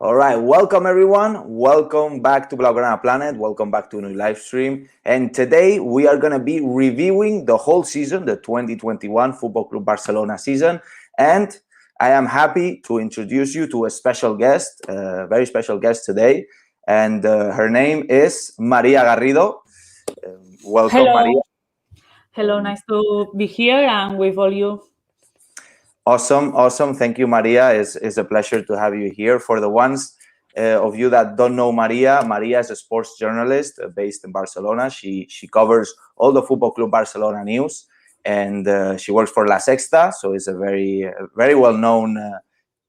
All right, welcome everyone. Welcome back to Blaugrana Planet. Welcome back to a new live stream. And today we are going to be reviewing the whole season, the 2021 Football Club Barcelona season. And I am happy to introduce you to a special guest, a very special guest today. And her name is Maria Garrido. Welcome, Maria. Hello. Hello, nice to be here and with all you. Awesome. Thank you, Maria. It's a pleasure to have you here. For the ones of you that don't know Maria is a sports journalist based in Barcelona. She covers all the Football Club Barcelona news, and she works for La Sexta, so it's a very well known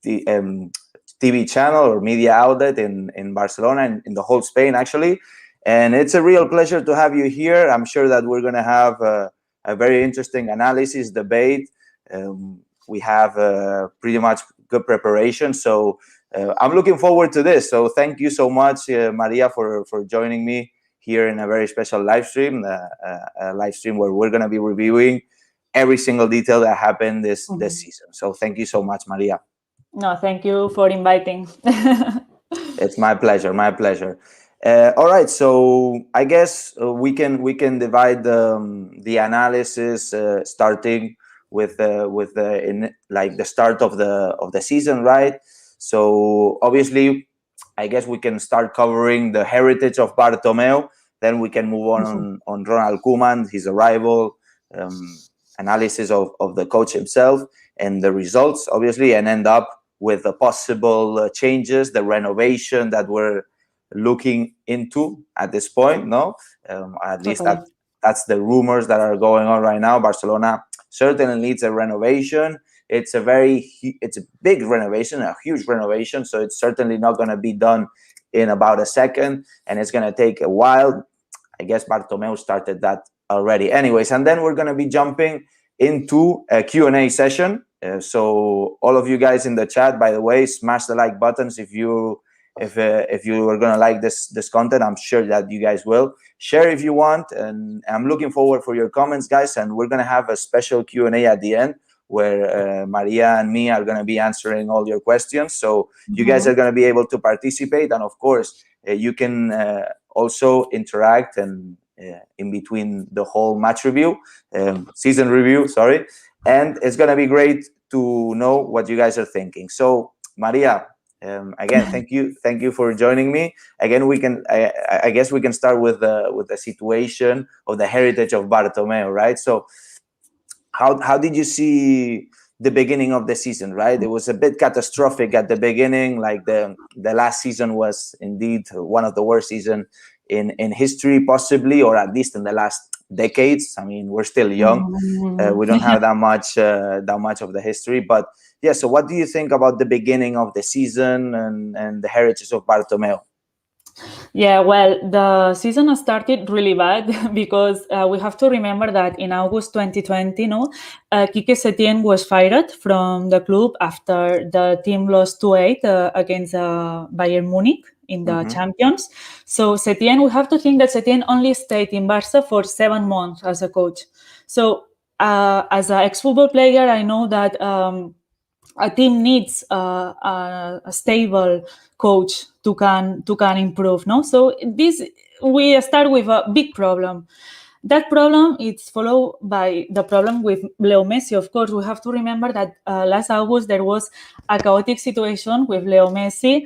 TV channel or media outlet in Barcelona and in the whole Spain, actually. And it's a real pleasure to have you here. I'm sure that we're going to have a very interesting analysis, debate. We have pretty much good preparation. So I'm looking forward to this. So thank you so much, Maria, for joining me here in a very special live stream, a live stream where we're going to be reviewing every single detail that happened this season. So thank you so much, Maria. No, thank you for inviting. It's my pleasure. All right, so I guess we can divide the analysis starting with the start of the season, right? So obviously, I guess we can start covering the heritage of Bartomeu. Then we can move on Ronald Koeman, his arrival, analysis of the coach himself and the results, obviously, and end up with the possible changes, the renovation that we're looking into at this point. No, at least that's the rumors that are going on right now. Barcelona certainly needs a renovation. It's a big renovation, a huge renovation. So it's certainly not going to be done in about a second, and it's going to take a while. I guess Bartomeu started that already. Anyways, and then we're going to be jumping into a Q&A session. So all of you guys in the chat, by the way, smash the like buttons if you are going to like this content. I'm sure that you guys will. Share if you want, and I'm looking forward for your comments, guys. And we're going to have a special Q&A at the end where Maria and me are going to be answering all your questions. So you guys are going to be able to participate, and of course you can also interact and in between the whole match review, season review, sorry. And it's going to be great to know what you guys are thinking. So Maria, again, thank you for joining me. Again, I guess we can start with the situation of the heritage of Bartomeu, right? So how did you see the beginning of the season, right? It was a bit catastrophic at the beginning. Like the last season was indeed one of the worst seasons in history, possibly, or at least in the last decades. I mean, we're still young. We don't have that much of the history, but yeah. So what do you think about the beginning of the season and the heritage of Bartomeu? Yeah, well, the season started really bad because we have to remember that in August 2020, Quique Setién was fired from the club after the team lost 2-8 against Bayern Munich in the Champions. So Setién, we have to think that Setién only stayed in Barça for 7 months as a coach. So as an ex-football player, I know that a team needs a stable coach to can improve. No, so we start with a big problem. That problem is followed by the problem with Leo Messi. Of course, we have to remember that last August there was a chaotic situation with Leo Messi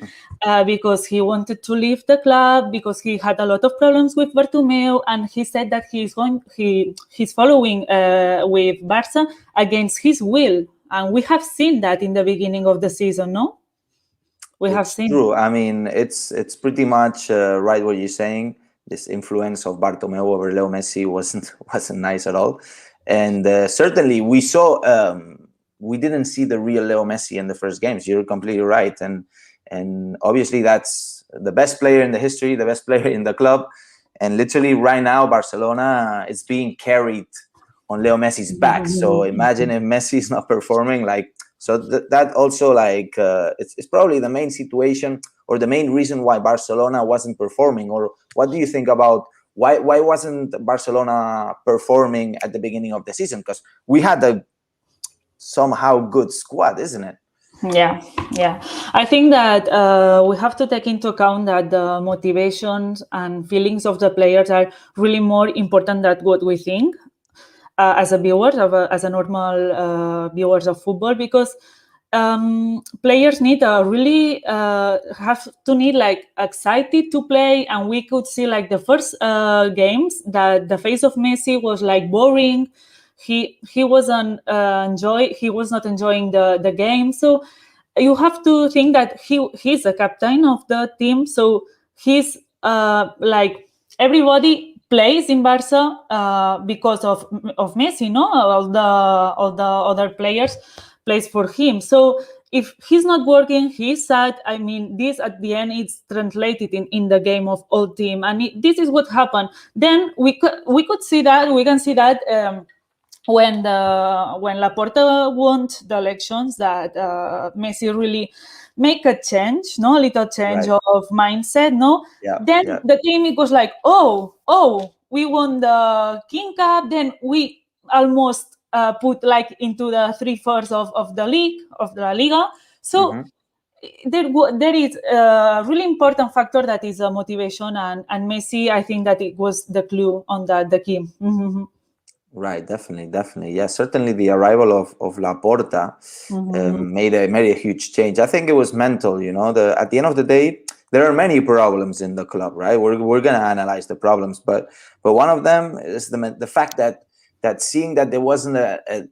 because he wanted to leave the club because he had a lot of problems with Bartomeu, and he said that he's following with Barça against his will. And we have seen that in the beginning of the season, no? It's true. I mean, it's pretty much right what you're saying. This influence of Bartomeu over Leo Messi wasn't nice at all, and certainly we saw we didn't see the real Leo Messi in the first games. You're completely right, and obviously that's the best player in the history, the best player in the club, and literally right now Barcelona is being carried on Leo Messi's back. So imagine if Messi is not performing, like. So that also, like, it's probably the main situation or the main reason why Barcelona wasn't performing. Or what do you think about why wasn't Barcelona performing at the beginning of the season? Because we had a somehow good squad, isn't it? Yeah, yeah. I think that we have to take into account that the motivations and feelings of the players are really more important than what we think as a viewers, as a normal viewers of football, because players need really have to need like excited to play, and we could see like the first games that the face of Messi was like boring. He wasn't he was not enjoying the game. So you have to think that he's the captain of the team, so he's like everybody plays in Barca because of Messi, no? All the other players plays for him. So if he's not working, he's sad. I mean, this at the end it's translated in the game of all team, and this is what happened. Then we could see that we can see that. When Laporta won the elections, that Messi really make a change, no, a little change Right. of mindset, no. Yeah. Then Yeah. the team it was like, oh, we won the King Cup. Then we almost put like into the 3/4 of the league of the La Liga. So there is a really important factor that is motivation, and Messi. I think that it was the clue on that, the key. Right, definitely. Yeah, certainly the arrival of Laporta made a huge change. I think it was mental. At the end of the day, there are many problems in the club, right? We're gonna analyze the problems, but one of them is the fact that seeing that there wasn't a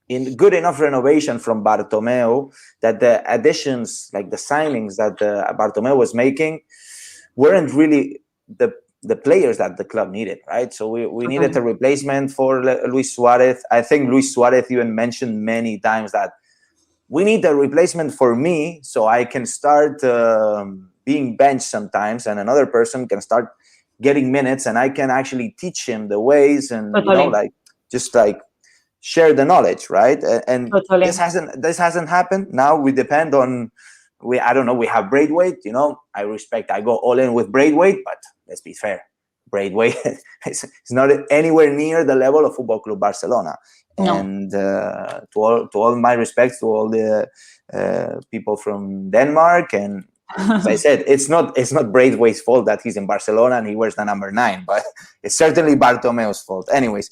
in good enough renovation from Bartomeu, that the additions, like the signings that Bartomeu was making, weren't really the players that the club needed, right? So we needed a replacement for Luis Suarez. I think Luis Suarez even mentioned many times that we need a replacement for me so I can start being benched sometimes, and another person can start getting minutes, and I can actually teach him the ways, and Totally. just share the knowledge, right? And Totally. this hasn't happened. Now we depend on I don't know, we have Braithwaite. I go all in with Braithwaite, but let's be fair, Braithwaite is not anywhere near the level of Football Club Barcelona. No. And to all my respects to all the people from Denmark, and as I said, it's not Braithwaite's fault that he's in Barcelona and he wears the number 9, but it's certainly Bartomeu's fault. Anyways,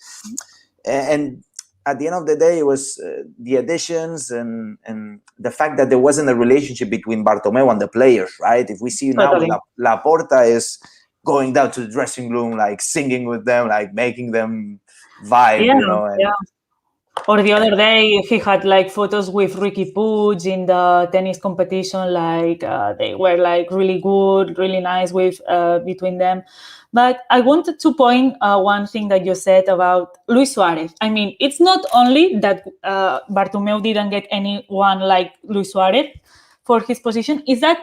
and at the end of the day, it was the additions and the fact that there wasn't a relationship between Bartomeu and the players, right? If we see now, Laporta is going down to the dressing room, like singing with them, like making them vibe, Yeah. Or the other day, he had like photos with Ricky Puig in the tennis competition. Like they were like really good, really nice with between them. But I wanted to point one thing that you said about Luis Suarez. I mean, it's not only that Bartomeu didn't get anyone like Luis Suarez for his position, is that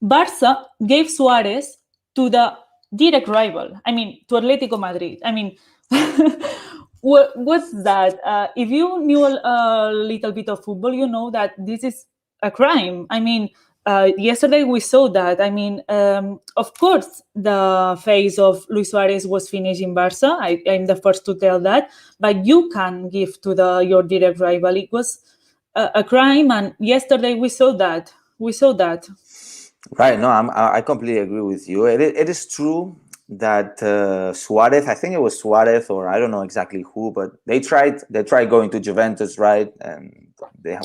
Barça gave Suarez to the direct rival. I mean, to Atletico Madrid. I mean, what's that? If you knew a little bit of football, you know that this is a crime. I mean, yesterday we saw that. I mean, of course, the face of Luis Suarez was finished in Barca. I'm the first to tell that. But you can give to your direct rival. It was a crime, and yesterday we saw that. Right. No, I completely agree with you. It is true that Suarez, I think it was Suarez, or I don't know exactly who, but they tried going to Juventus, right? And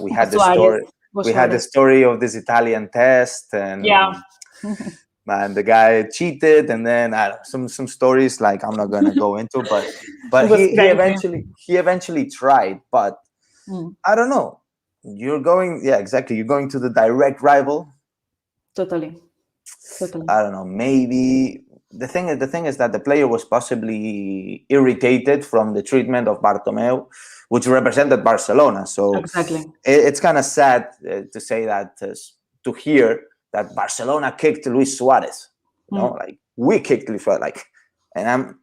we had the story. We had the story of this Italian test, and man, the guy cheated, and then some stories like I'm not gonna go into, but he eventually tried, but I don't know. You're going to the direct rival. Totally. I don't know. Maybe the thing is that the player was possibly irritated from the treatment of Bartomeu, which represented Barcelona. So it's kind of sad to say that, to hear that Barcelona kicked Luis Suarez. Like we kicked Luis Suarez. And I'm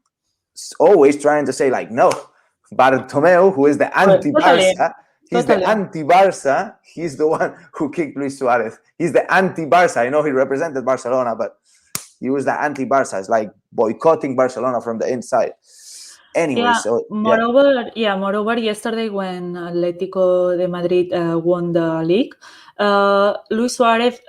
always trying to say, like, no, Bartomeu, who is the anti-Barça. He's the anti-Barça. He's the one who kicked Luis Suarez. He's the anti-Barça. I know he represented Barcelona, but he was the anti-Barça. It's like boycotting Barcelona from the inside. Anyway, moreover, yesterday when Atletico de Madrid won the league, Luis Suarez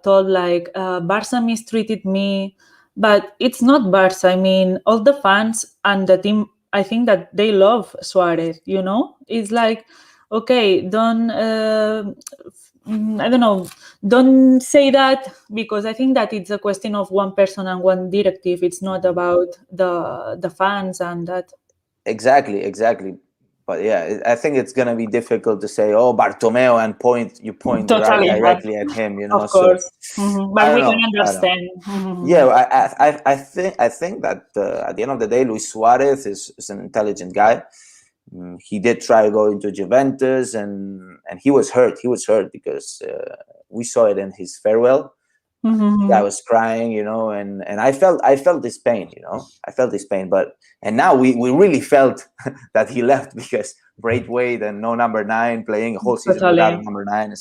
told like Barca mistreated me, but it's not Barca. I mean, all the fans and the team, I think that they love Suarez. It's like, okay, don't I don't know, don't say that, because I think that it's a question of one person and one directive. It's not about the fans and that. Exactly. But yeah, I think it's gonna be difficult to say, "Oh, Bartomeu," and you point right Totally, directly at him. of So course. But I don't we can know. I don't know. understand. Yeah, I think that at the end of the day, Luis Suarez is an intelligent guy. He did try to go into Juventus, and he was hurt. He was hurt because we saw it in his farewell. I was crying, and I felt this pain, I felt this pain. And now we really felt that he left, because Braithwaite and no number 9 playing a whole season without a Totally. number 9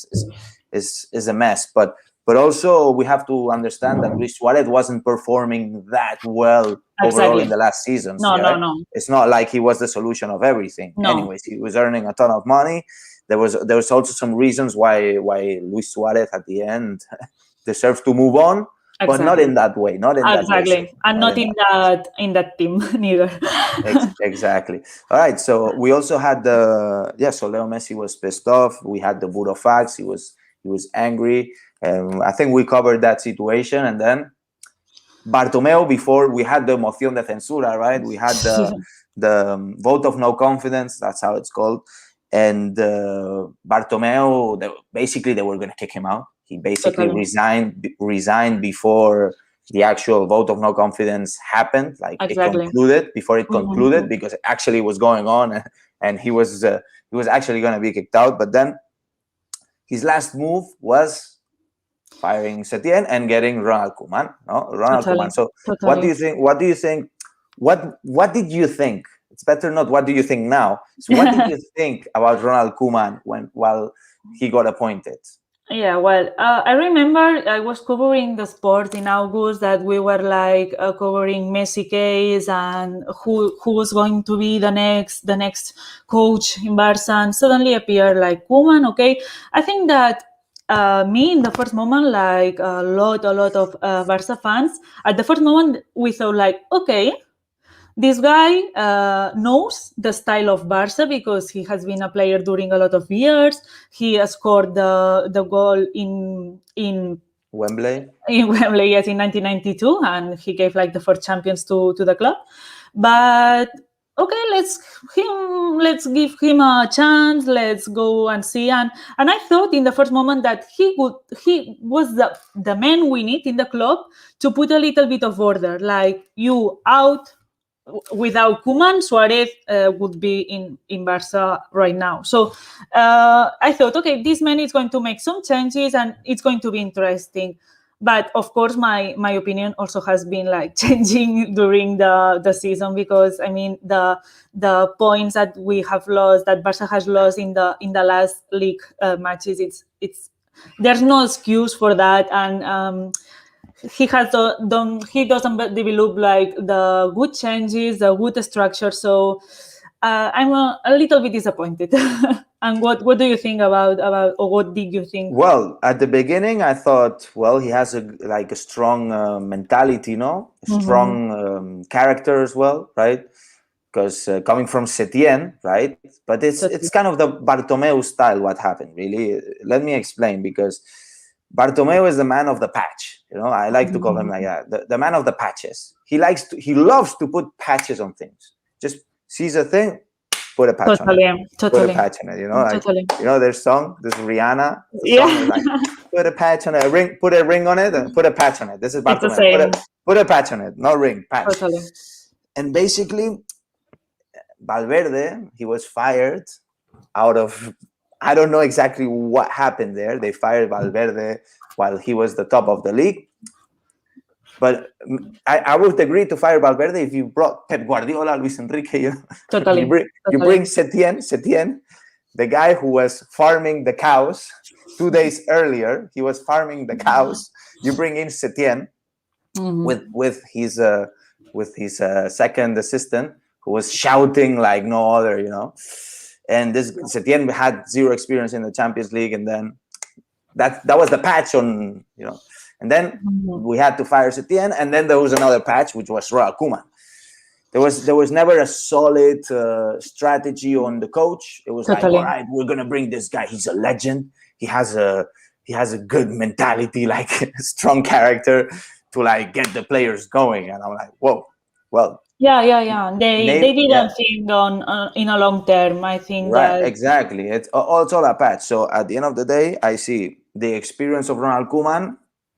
is a mess. But also we have to understand that Luis Suarez wasn't performing that well overall Exactly. in the last seasons. No, Right? no. It's not like he was the solution of everything. No. Anyways, he was earning a ton of money. There was also some reasons why Luis Suarez at the end deserves to move on, but not in that way. Not in that way. Exactly. And not in that team neither. Exactly. All right. So we also had so Leo Messi was pissed off. We had the Burofax. He was angry. I think we covered that situation. And then Bartomeu, before we had the moción de censura, right? We had the vote of no confidence. That's how it's called. And Bartomeu, they were going to kick him out. He basically resigned before the actual vote of no confidence happened. Like Exactly. before it concluded, because it actually was going on, and he was actually going to be kicked out. But then his last move was firing Setien and getting Ronald Koeman. Koeman. So what do you think? What did you think? It's better not what do you think now. So what did you think about Ronald Koeman while he got appointed? Yeah, well, I remember I was covering the sport in August, that we were like covering Messi case and who was going to be the next coach in Barça, and suddenly appeared like Koeman. Okay, I think that me in the first moment, like a lot of Barça fans, at the first moment we thought like, okay, this guy knows the style of Barça because he has been a player during a lot of years. He has scored the goal in Wembley. In Wembley, yes, in 1992, and he gave like the first champions to the club. But okay, let's give him a chance. Let's go and see. And I thought in the first moment that he was the man we need in the club to put a little bit of order. Like, you out. Without Koeman, Suarez would be in Barça right now. So I thought, okay, this man is going to make some changes and it's going to be interesting. But of course, my opinion also has been like changing during the season, because I mean the points that we have lost, that Barça has lost in the last league matches, it's there's no excuse for that. And he doesn't develop like the good changes, the good structure. So I'm a little bit disappointed. And what do you think about, or what did you think? Well, at the beginning, I thought, well, he has a strong mentality, strong character as well, right? Because coming from Setien, right? But it's kind of the Bartomeu style. What happened, really? Let me explain, because Bartomeu is the man of the patch. I like to call him like that. The man of the patches. He loves to put patches on things. Just sees a thing, put a patch on it. Totally. Put a patch on it. Their song, this Rihanna song is like, put a patch on a ring, put a ring on it, and put a patch on it. This is Bartomeu. Put a patch on it, not ring, patch. Totally. And basically, Valverde, he was fired out of, I don't know exactly what happened there. They fired Valverde while he was the top of the league. But I would agree to fire Valverde if you brought Pep Guardiola, Luis Enrique. Totally. You bring Setien, the guy who was farming the cows 2 days earlier. He was farming the cows. You bring in Setien with his second assistant, who was shouting like no other, And this Setien had zero experience in the Champions League, and then that was the patch on, and then we had to fire Setien, and then there was another patch, which was Ronald Koeman. There was never a solid strategy on the coach. It was like, all right, we're gonna bring this guy. He's a legend. He has a good mentality, like strong character to like get the players going. And I'm like, whoa, well. Yeah. They didn't think on in a long term. I think right, exactly. It's all a patch. So at the end of the day, I see the experience of Ronald Koeman.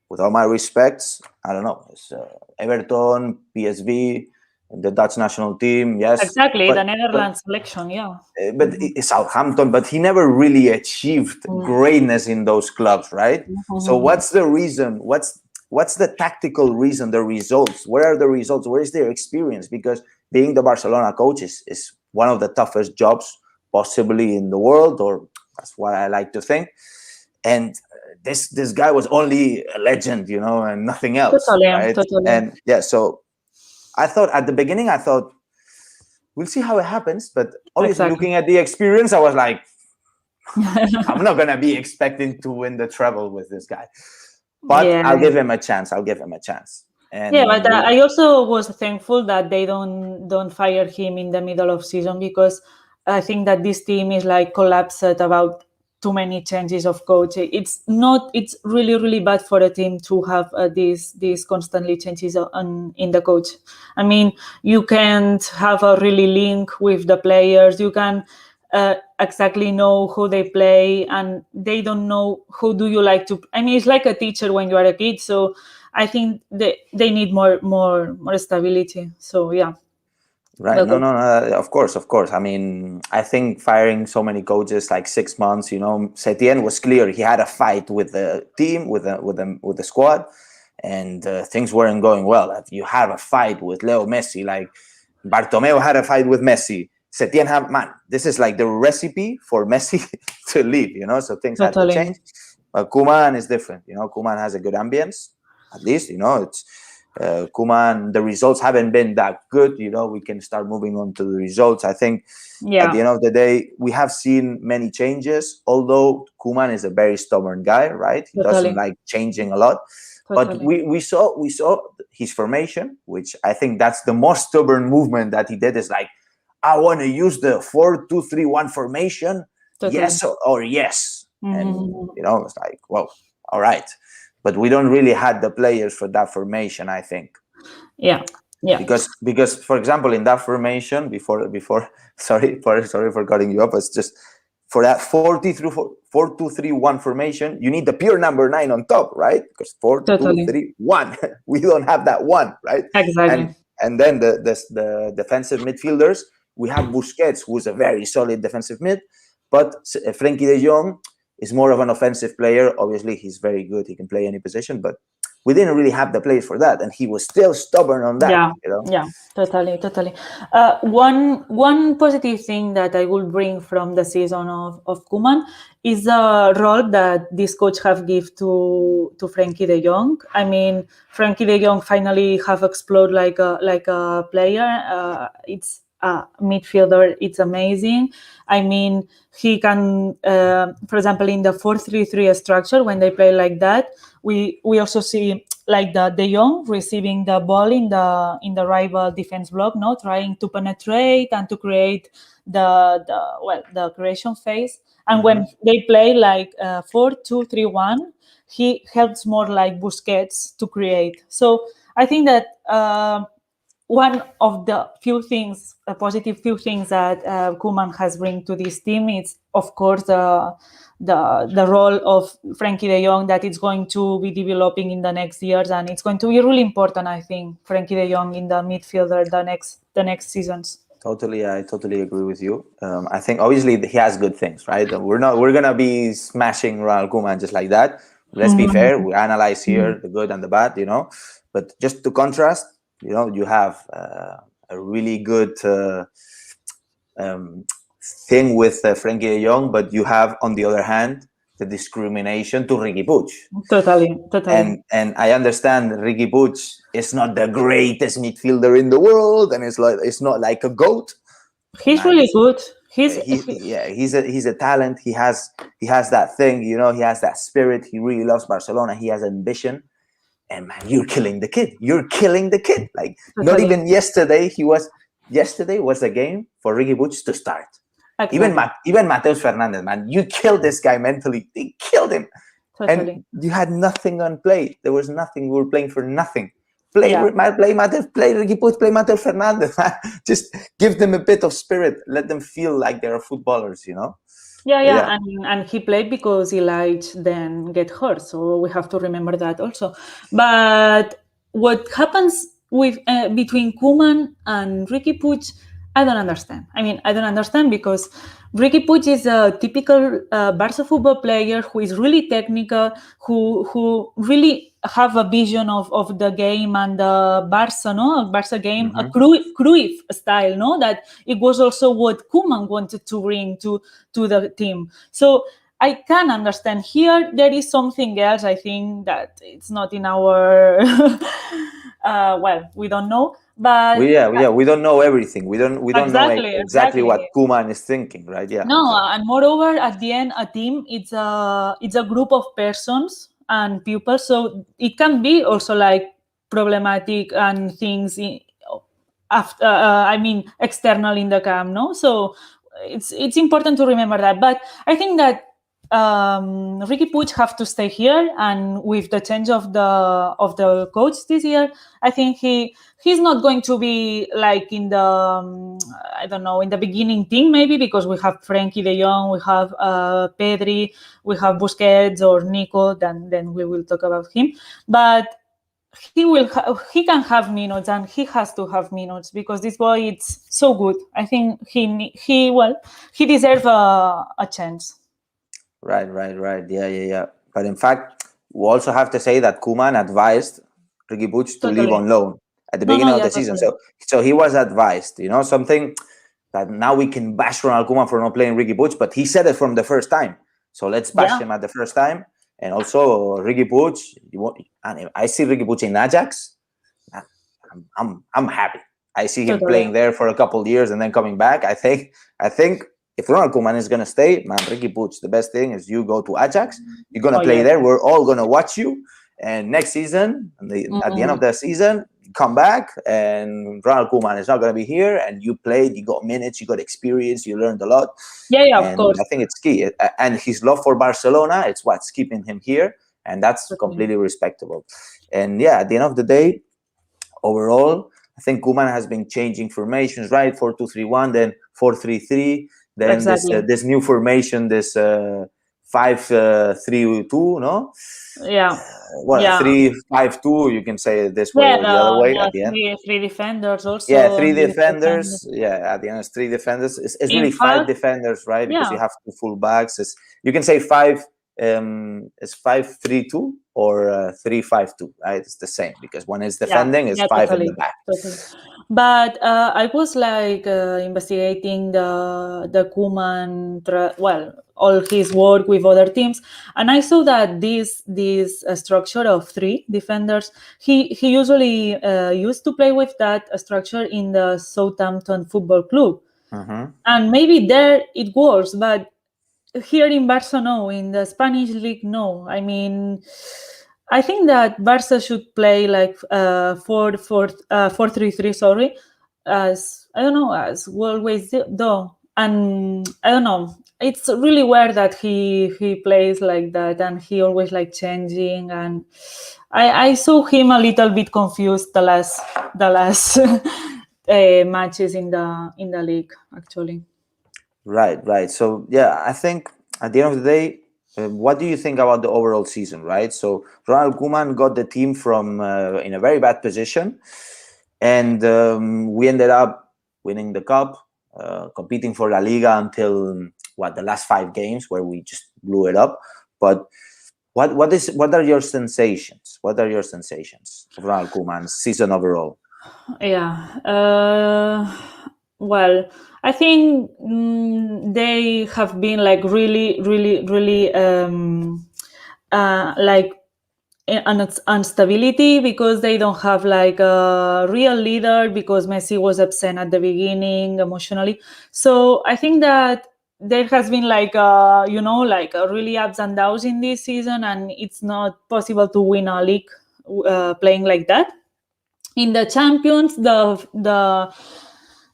With all my respects, I don't know. It's Everton, PSV, the Dutch national team, yes. Exactly, the Netherlands selection, yeah. But Southampton, but he never really achieved greatness in those clubs, right? So what's the reason? What's the tactical reason? The results? Where are the results? Where is their experience? Because being the Barcelona coach is one of the toughest jobs possibly in the world, or that's what I like to think. And this guy was only a legend, and nothing else. Totally. And so I thought at the beginning, we'll see how it happens. But obviously, looking at the experience, I was like, I'm not gonna be expecting to win the treble with this guy. But I'll give him a chance. And but I also was thankful that they don't fire him in the middle of season, because I think that this team is like collapsed about too many changes of coach. It's really, really bad for a team to have these constantly changes in the coach. I mean, you can't have a really link with the players. You can exactly know who they play, and they don't know who do you like to. I mean, it's like a teacher when you are a kid. So I think they need more stability. So yeah. Right. No. Of course. I mean, I think firing so many coaches, like 6 months, Setien was clear. He had a fight with the team, with the squad, and things weren't going well. If you have a fight with Leo Messi, like Bartomeu had a fight with Messi, Setien this is like the recipe for Messi to leave, so things had to change. But Koeman is different. Koeman has a good ambience, at least, it's Koeman, the results haven't been that good. We can start moving on to the results. I think at the end of the day, we have seen many changes, although Koeman is a very stubborn guy, right? He doesn't like changing a lot. But we saw his formation, which I think that's the most stubborn movement that he did, is like, I want to use the 4-2-3-1 formation, yes or yes. And it's like, well, all right. But we don't really have the players for that formation, I think. Yeah. Because for example, in that formation, before sorry for cutting you up, it's just for that 4-2-3-1 formation, you need the pure number 9 on top, right? Because 4-2-3-1, we don't have that one, right? Exactly. And then the defensive midfielders, we have Busquets, who's a very solid defensive mid, but Frenkie de Jong is more of an offensive player. Obviously, he's very good. He can play any position, but we didn't really have the players for that, and he was still stubborn on that. Yeah, totally. One positive thing that I will bring from the season of Koeman is the role that this coach have give to Frenkie de Jong. I mean, Frenkie de Jong finally have exploded like a player. It's a midfielder. It's amazing. I mean, he can, for example, in the 4-3-3 structure, when they play like that, we also see like the De Jong receiving the ball in the rival defense block, trying to penetrate and to create the creation phase. And when they play like 4-2-3-1, he helps more like Busquets to create. So I think that one of the positive few things that Koeman has bring to this team is, of course, the role of Frenkie de Jong, that it's going to be developing in the next years, and it's going to be really important, I think, Frenkie de Jong in the midfielder the next seasons. I totally agree with you. I think obviously he has good things, right? We're gonna be smashing Ronald Koeman just like that. Let's be fair. We analyze here the good and the bad, But just to contrast, you have a really good thing with Frenkie de Jong, but you have, on the other hand, the discrimination to Riqui Puig. Totally. And I understand Riqui Puig is not the greatest midfielder in the world, and it's not like a GOAT. He's really good. He's a talent. He has that thing, you know. He has that spirit. He really loves Barcelona. He has ambition. And man, you're killing the kid. You're killing the kid. Like not Totally. even yesterday. Yesterday was a game for Ricky Puig to start. Exactly. Even Mateus Fernandez, man, you killed this guy mentally. They killed him. Totally. And you had nothing on play. There was nothing. We were playing for nothing. Play Mateus, play Ricky Puig, play Mateus Fernandez. Just give them a bit of spirit. Let them feel like they're footballers, you know? Yeah. And he played because Elijah then get hurt. So we have to remember that also. But what happens with between Koeman and Ricky Puig, I don't understand. I don't understand because Ricky Puig is a typical Barça football player who is really technical, who really have a vision of the game and the Barça game, a Cruyff style, no? That it was also what Koeman wanted to bring to the team. So I can understand here. There is something else. I think that it's not in our. We don't know. But we don't know everything. We don't know exactly what Koeman is thinking, right? Yeah. No, exactly. And moreover, at the end, a team it's a group of persons and pupils, so it can be also like problematic and things after. External in the camp, no. So it's important to remember that. But I think that Ricky Puig have to stay here, and with the change of the coach this year, I think he's not going to be like in the I don't know, in the beginning team, maybe because we have Frankie de Jong, we have Pedri, we have Busquets or Nico. Then we will talk about him, but he can have minutes, and he has to have minutes because this boy is so good. I think he deserves a chance. Right. Yeah. But in fact, we also have to say that Koeman advised Ricky Puig to leave on loan at the beginning of the season. So he was advised, you know, something that now we can bash Ronald Koeman for not playing Ricky Puig, but he said it from the first time. So let's bash him at the first time. And also Ricky Puig, I see Ricky Puig in Ajax. I'm happy. I see him playing there for a couple of years and then coming back. I think if Ronald Koeman is going to stay, man, Ricky Puig, the best thing is you go to Ajax. You're going to play there. We're all going to watch you. And next season, at the end of the season, come back and Ronald Koeman is not going to be here. And you played, you got minutes, you got experience, you learned a lot. Of course. I think it's key. And his love for Barcelona, it's what's keeping him here. And that's completely respectable. And at the end of the day, overall, I think Koeman has been changing formations, right? 4-2-3-1, then 4-3-3. Then this new formation, this 5-3-2, no? 3-5-2. You can say it this way or the other way at the end. Three defenders also. Yeah, 3 defenders. Yeah, at the end it's 3 defenders. It's really 5 defenders, right? Because you have 2 fullbacks. You can say 5. It's 5-3-2 or 3-5-2, right? It's the same because one is defending, is 5 in the back. Totally. But I was like investigating the Koeman, all his work with other teams, and I saw that this structure of 3 defenders, he usually used to play with that structure in the Southampton Football Club, and maybe there it works, but here in Barça, no. In the Spanish league, no. I mean, I think that Barça should play like 4-3-3. Sorry, as I don't know, as we always do. And I don't know. It's really weird that he plays like that, and he always like changing. And I saw him a little bit confused the last matches in the league, actually. Right. So I think at the end of the day, what do you think about the overall season, right? So Ronald Koeman got the team from in a very bad position, and we ended up winning the cup, competing for La Liga until the last 5 games where we just blew it up. But what are your sensations? What are your sensations of Ronald Koeman's season overall? Well, I think they have been like really, really, really like instability because they don't have like a real leader, because Messi was absent at the beginning emotionally. So I think that there has been like like a really ups and downs in this season, and it's not possible to win a league playing like that. In the Champions,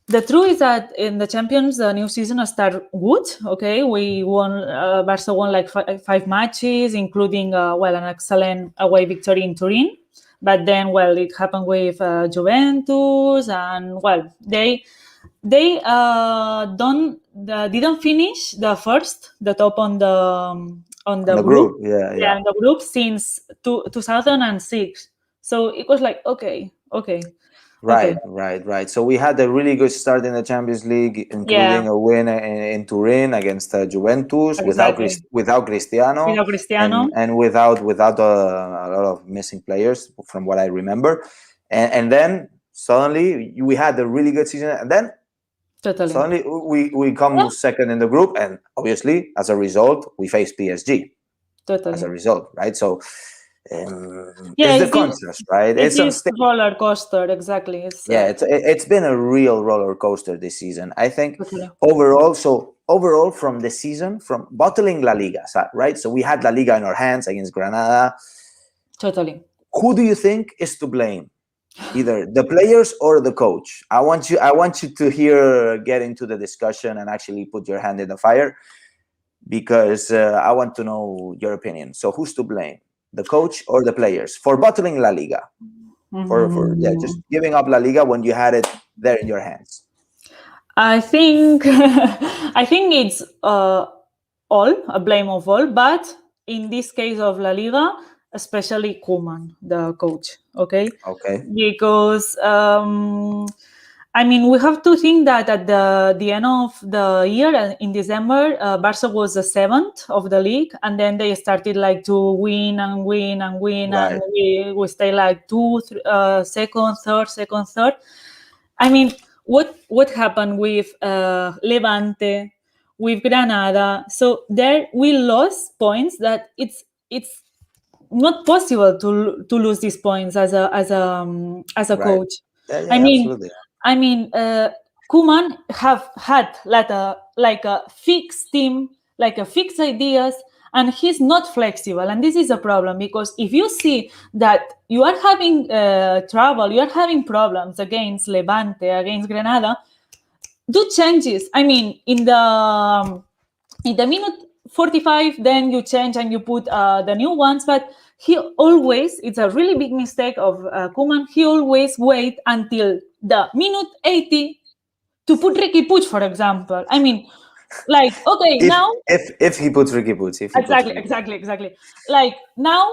the truth is that in the Champions, the new season started good. Okay, we won. Barca won like five matches, including an excellent away victory in Turin. But then, it happened with Juventus, and they don't didn't finish the top on the group. group. Yeah, Yeah, yeah. in the group since 2006. So it was like okay. Right. So we had a really good start in the Champions League, Yeah, including a win in Turin against Juventus exactly. without Cristiano, Without Cristiano, and without a lot of missing players from what I remember, and then suddenly we had a really good season, and then totally. suddenly we come second in the group, and obviously as a result we face PSG as a Totally. result, right? So Yeah, it's the contrast, right? it It's is unstable. roller coaster. Exactly. It's Yeah, it's been a real roller coaster this season. I think totally. overall. So overall, from the season, from bottling La Liga, right? So we had La Liga in our hands against Granada. Totally. Who do you think is to blame? Either the players or the coach. I want you to get into the discussion and actually put your hand in the fire, because I want to know your opinion. So who's to blame? The coach or the players for bottling La Liga? For just giving up La Liga when you had it there in your hands. I think I think it's all a blame of all, but in this case of La Liga, especially Koeman, the coach. Okay, Okay. because I mean, we have to think that at the end of the year, in December, Barca was the seventh of the league, and then they started like to win and win and win, and Right. we stay like second, third. I mean, what happened with Levante, with Granada? So there we lost points that it's not possible to lose these points as a Right. coach. Yeah, I yeah, mean, absolutely. Koeman have had like a fixed team, like a fixed ideas, and he's not flexible. And this is a problem, because if you see that you are having trouble, you are having problems against Levante, against Granada, do changes. I mean, in the minute 45, then you change and you put the new ones. But it's a really big mistake of Koeman. He always wait until the minute 80 to put Ricky Puig, for example. I mean, like, okay, If now, if he puts Ricky Puig, if he puts exactly, Ricky Puig. exactly. Like, now,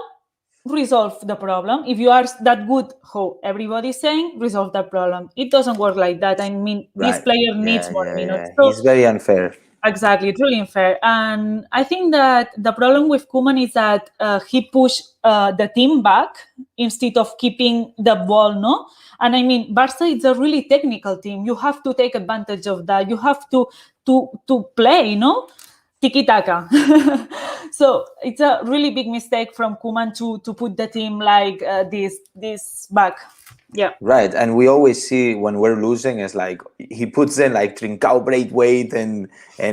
resolve the problem. If you are that good, how everybody's saying, resolve that problem. It doesn't work like that. I mean, this Right. player needs Yeah, more yeah, minutes. yeah. So, He's very unfair. exactly, it's really unfair. And I think that the problem with Koeman is that he pushed the team back instead of keeping the ball, no? And I mean, Barca is a really technical team. You have to take advantage of that. You have to play, no? Tiki-taka. So it's a really big mistake from Koeman to put the team like this back. Yeah. Right. And we always see when we're losing is like he puts in like Trincao, Braithwaite, and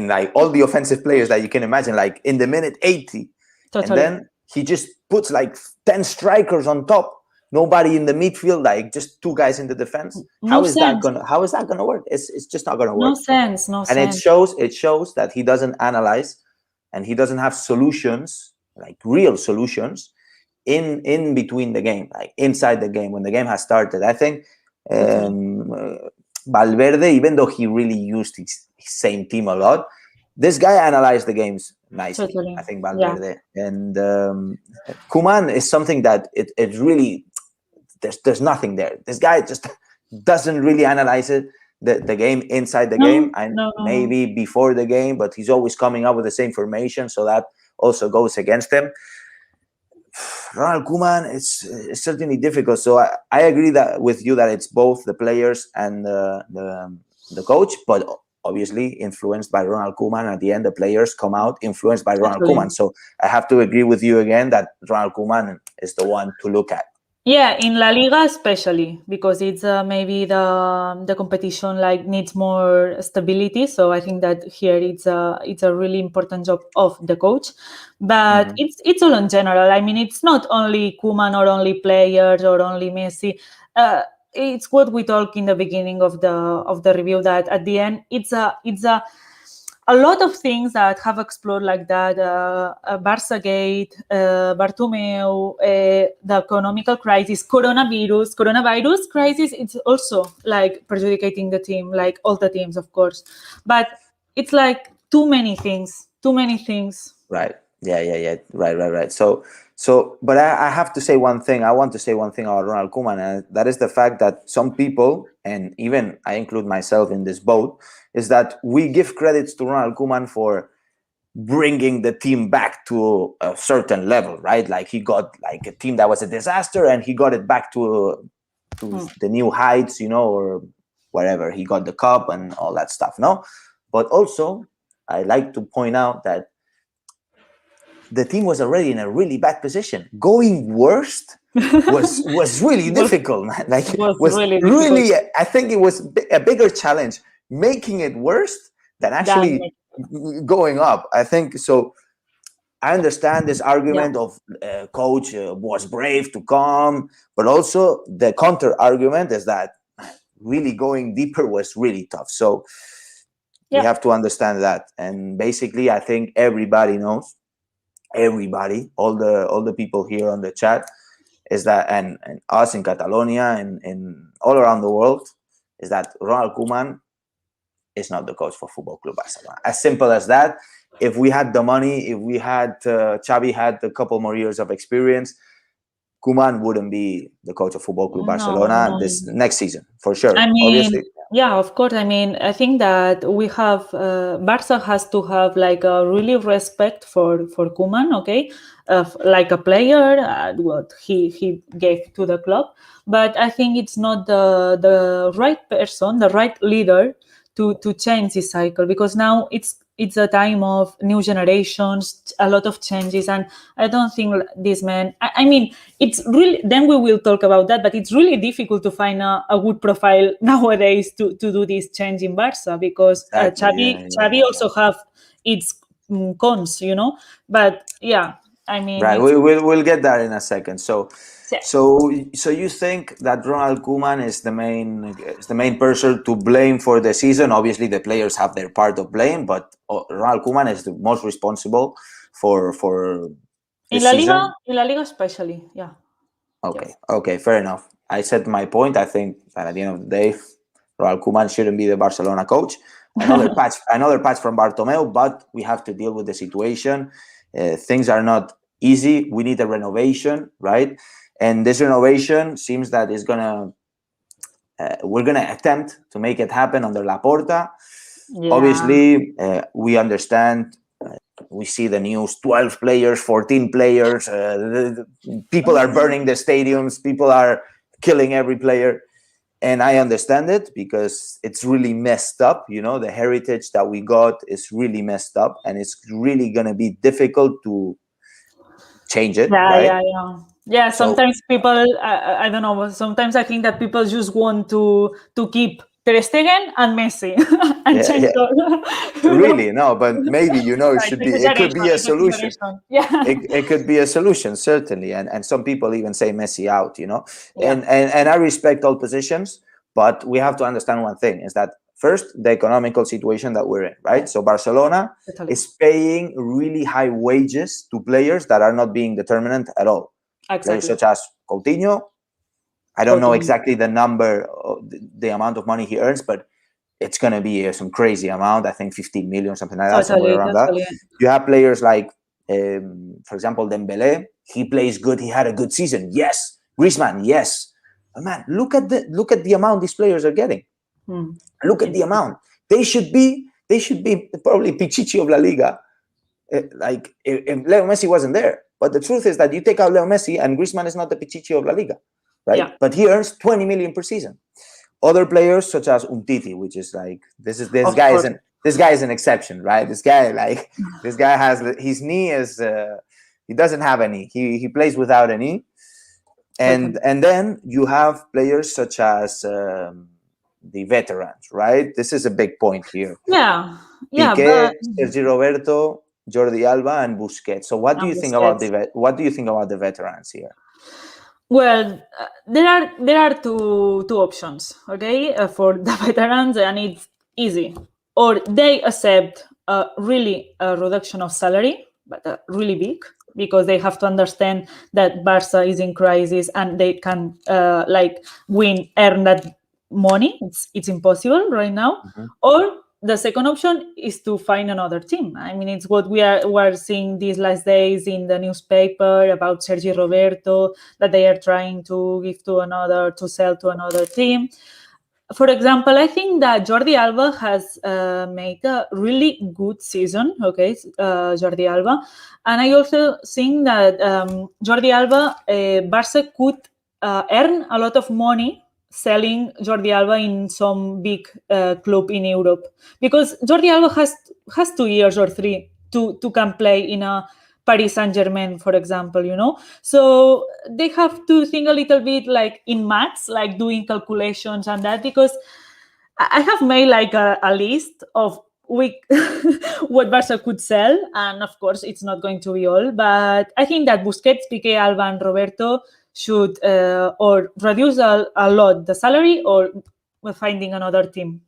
like all the offensive players that you can imagine, like in the minute 80. And Totally. then he just puts like 10 strikers on top. Nobody in the midfield, like just two guys in the defense. No sense. How is that gonna work? It's just not gonna No work. sense. No And sense. it shows that he doesn't analyze, and he doesn't have solutions, like real solutions, in between the game, like inside the game when the game has started. I think Valverde, even though he really used his same team a lot, this guy analyzed the games nicely. Totally. I think Yeah. Valverde. And Koeman is something that it really, there's nothing there. This guy just doesn't really analyze it, the game inside the game, and No. maybe before the game, but he's always coming up with the same formation, so that also goes against him. Ronald Koeman, it's certainly difficult. So I agree that with you that it's both the players and the coach, but obviously influenced by Ronald Koeman. At the end, the players come out influenced by Ronald Totally. Koeman. So I have to agree with you again that Ronald Koeman is the one to look at. Yeah, in La Liga especially, because it's maybe the competition like needs more stability. So I think that here it's a really important job of the coach. But it's all in general. I mean, it's not only Koeman or only players or only Messi. It's what we talked in the beginning of the review, that at the end it's a lot of things that have explored like that. Barça Gate, Bartomeu, the economical crisis, coronavirus crisis. It's also like perjudicating the team, like all the teams, of course. But it's like too many things. Right. Yeah. Right. So, but I have to say one thing. I want to say one thing about Ronald Koeman, and that is the fact that some people, and even I include myself in this boat, is that we give credits to Ronald Koeman for bringing the team back to a certain level, right? Like he got like a team that was a disaster, and he got it back to the new heights, or wherever. He got the cup and all that stuff, no? But also, I like to point out that the team was already in a really bad position. Going worst was really difficult, man. Like was really I think it was a bigger challenge making it worse than actually going up. I think so. I understand this argument of coach was brave to come, but also the counter argument is that really going deeper was really tough. So we have to understand that. And basically, I think everybody knows. Everybody, all the people here on the chat, is that, and us in Catalonia and all around the world, is that Ronald Koeman is not the coach for Football Club Barcelona. As simple as that. If we had the money, if we had Xavi had a couple more years of experience, Koeman wouldn't be the coach of Football Club Barcelona this next season, for sure. I mean, obviously. Yeah, of course. I mean, I think that we have Barca has to have like a really respect for Koeman, okay, like a player, what he gave to the club. But I think it's not the right person, the right leader to change this cycle, because now it's a time of new generations, a lot of changes, and I don't think this man. I mean, it's really. Then we will talk about that, but it's really difficult to find a good profile nowadays to do this change in Barca, because Xavi also have its cons, But yeah, I mean, right. We'll get there in a second. So you think that Ronald Koeman is the main person to blame for the season? Obviously, the players have their part of blame, but Ronald Koeman is the most responsible for in La Liga, especially, yeah. Okay, fair enough. I said my point. I think that at the end of the day, Ronald Koeman shouldn't be the Barcelona coach. Another patch from Bartomeu, but we have to deal with the situation. Things are not easy. We need a renovation, right? And this renovation seems that is we're gonna attempt to make it happen under Laporta. Yeah. Obviously, we understand. We see the news: 12 players, 14 players. People are burning the stadiums. People are killing every player, and I understand it because it's really messed up. The heritage that we got is really messed up, and it's really gonna be difficult to change it. Yeah, sometimes people, I don't know, sometimes I think that people just want to keep Ter Stegen and Messi and change Really, no, but maybe, it could be a solution. Yeah. It could be a solution, certainly. And some people even say Messi out, and I respect all positions, but we have to understand one thing, is that first, the economical situation that we're in, right? So Barcelona is paying really high wages to players that are not being determinant at all. Exactly. Players such as Coutinho. I don't know exactly the number, the amount of money he earns, but it's going to be some crazy amount. I think 15 million, something like that, somewhere around that. You have players like, for example, Dembele. He plays good. He had a good season. Yes. Griezmann. Yes. But man, look at the amount these players are getting. Look at the amount. They should be probably Pichichi of La Liga. Like if Leo Messi wasn't there. But the truth is that you take out Leo Messi and Griezmann is not the Pichichi of La Liga, right? Yeah. But he earns 20 million per season. other players such as Umtiti, which is like this Of guy course. is an exception, right? This guy has his knee is he doesn't have a knee. He plays without a knee, and then you have players such as the veterans, right? This is a big point here. Yeah, Piqué, but Sergio Roberto, Jordi Alba, and Busquets. So what do you think about the veterans here? Well, there are two options, okay, for the veterans, and it's easy. Or they accept really a reduction of salary, but really big, because they have to understand that Barça is in crisis and they can earn that money. It's impossible right now. Mm-hmm. Or the second option is to find another team. I mean, it's what we're seeing these last days in the newspaper about Sergio Roberto, that they are trying to sell to another team. For example, I think that Jordi Alba has made a really good season. Okay, Jordi Alba, and I also think that Jordi Alba, Barça could earn a lot of money selling Jordi Alba in some big club in Europe, because Jordi Alba has 2 years or 3 to can play in a Paris Saint-Germain, for example, So they have to think a little bit like in maths, like doing calculations and that, because I have made like a list of what Barça could sell, and of course it's not going to be all, but I think that Busquets, Piqué, Alba, and Roberto should or reduce a lot the salary, or finding another team.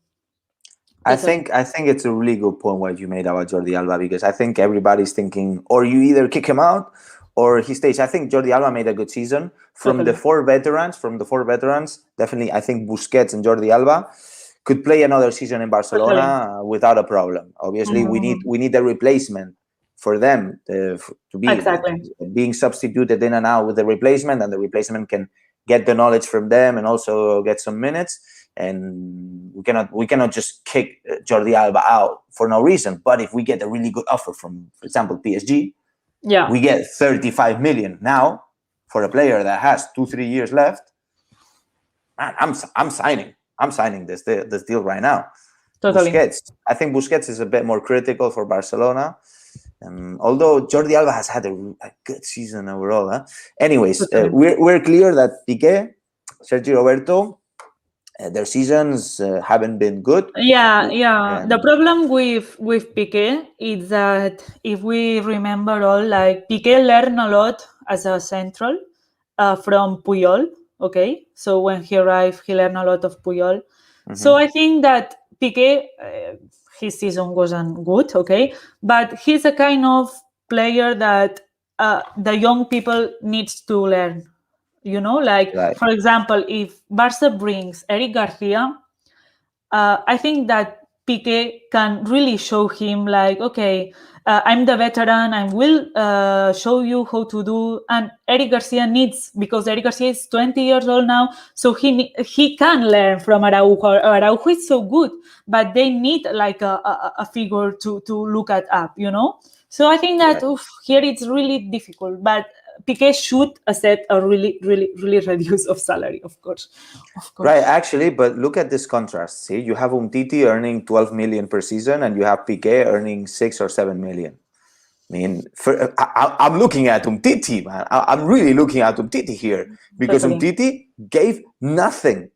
I think it's a really good point what you made about Jordi Alba, because I think everybody's thinking, or you either kick him out or he stays. I think Jordi Alba made a good season. From the four veterans, definitely I think Busquets and Jordi Alba could play another season in Barcelona without a problem. Obviously, we need a replacement for them to be being substituted in and out with the replacement, and the replacement can get the knowledge from them and also get some minutes. And we cannot just kick Jordi Alba out for no reason. But if we get a really good offer from, for example, PSG, we get 35 million now for a player that has 2-3 years left. Man, I'm signing this deal right now. Totally. Busquets, I think Busquets is a bit more critical for Barcelona. Although Jordi Alba has had a good season overall. Huh? Anyways, we're clear that Piqué, Sergio Roberto, their seasons haven't been good. Yeah. The problem with Piqué is that if we remember all, like Piqué learned a lot as a central from Puyol. Okay, so when he arrived, he learned a lot of Puyol. Mm-hmm. So I think that Piqué, his season wasn't good. Okay, but he's a kind of player that the young people needs to learn. For example, if Barça brings Eric Garcia, I think that Piqué can really show him like, okay, I'm the veteran, I will show you how to do. And Eric Garcia because Eric Garcia is 20 years old now, so he can learn from Araujo. Araujo is so good, but they need like a figure to look at up, So I think that here it's really difficult, but Piqué should accept a really, really, really reduce of salary, of course. Right, actually, but look at this contrast. See, you have Umtiti earning 12 million per season, and you have Piqué earning 6 or 7 million. I mean, I'm looking at Umtiti, man. I'm really looking at Umtiti here, because Umtiti gave nothing.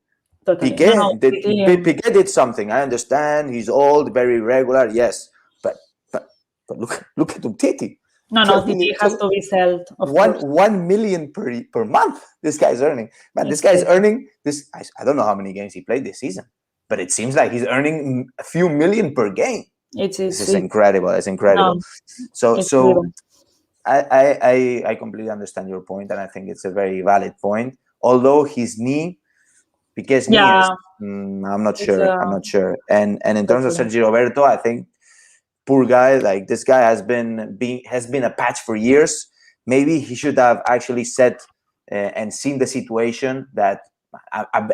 Piqué did something. I understand he's old, very regular, yes, but look at Umtiti. No, Titi has to be sold. 1 million per month. This guy's earning. Man, this guy's earning this. I don't know how many games he played this season, but it seems like he's earning a few million per game. This is incredible. It's incredible. So I completely understand your point, and I think it's a very valid point. Although his knee, Piqué's knee is, I'm not sure. And in terms of Sergio Roberto, I think, poor guy, like this guy has been a patch for years. Maybe he should have actually said and seen the situation that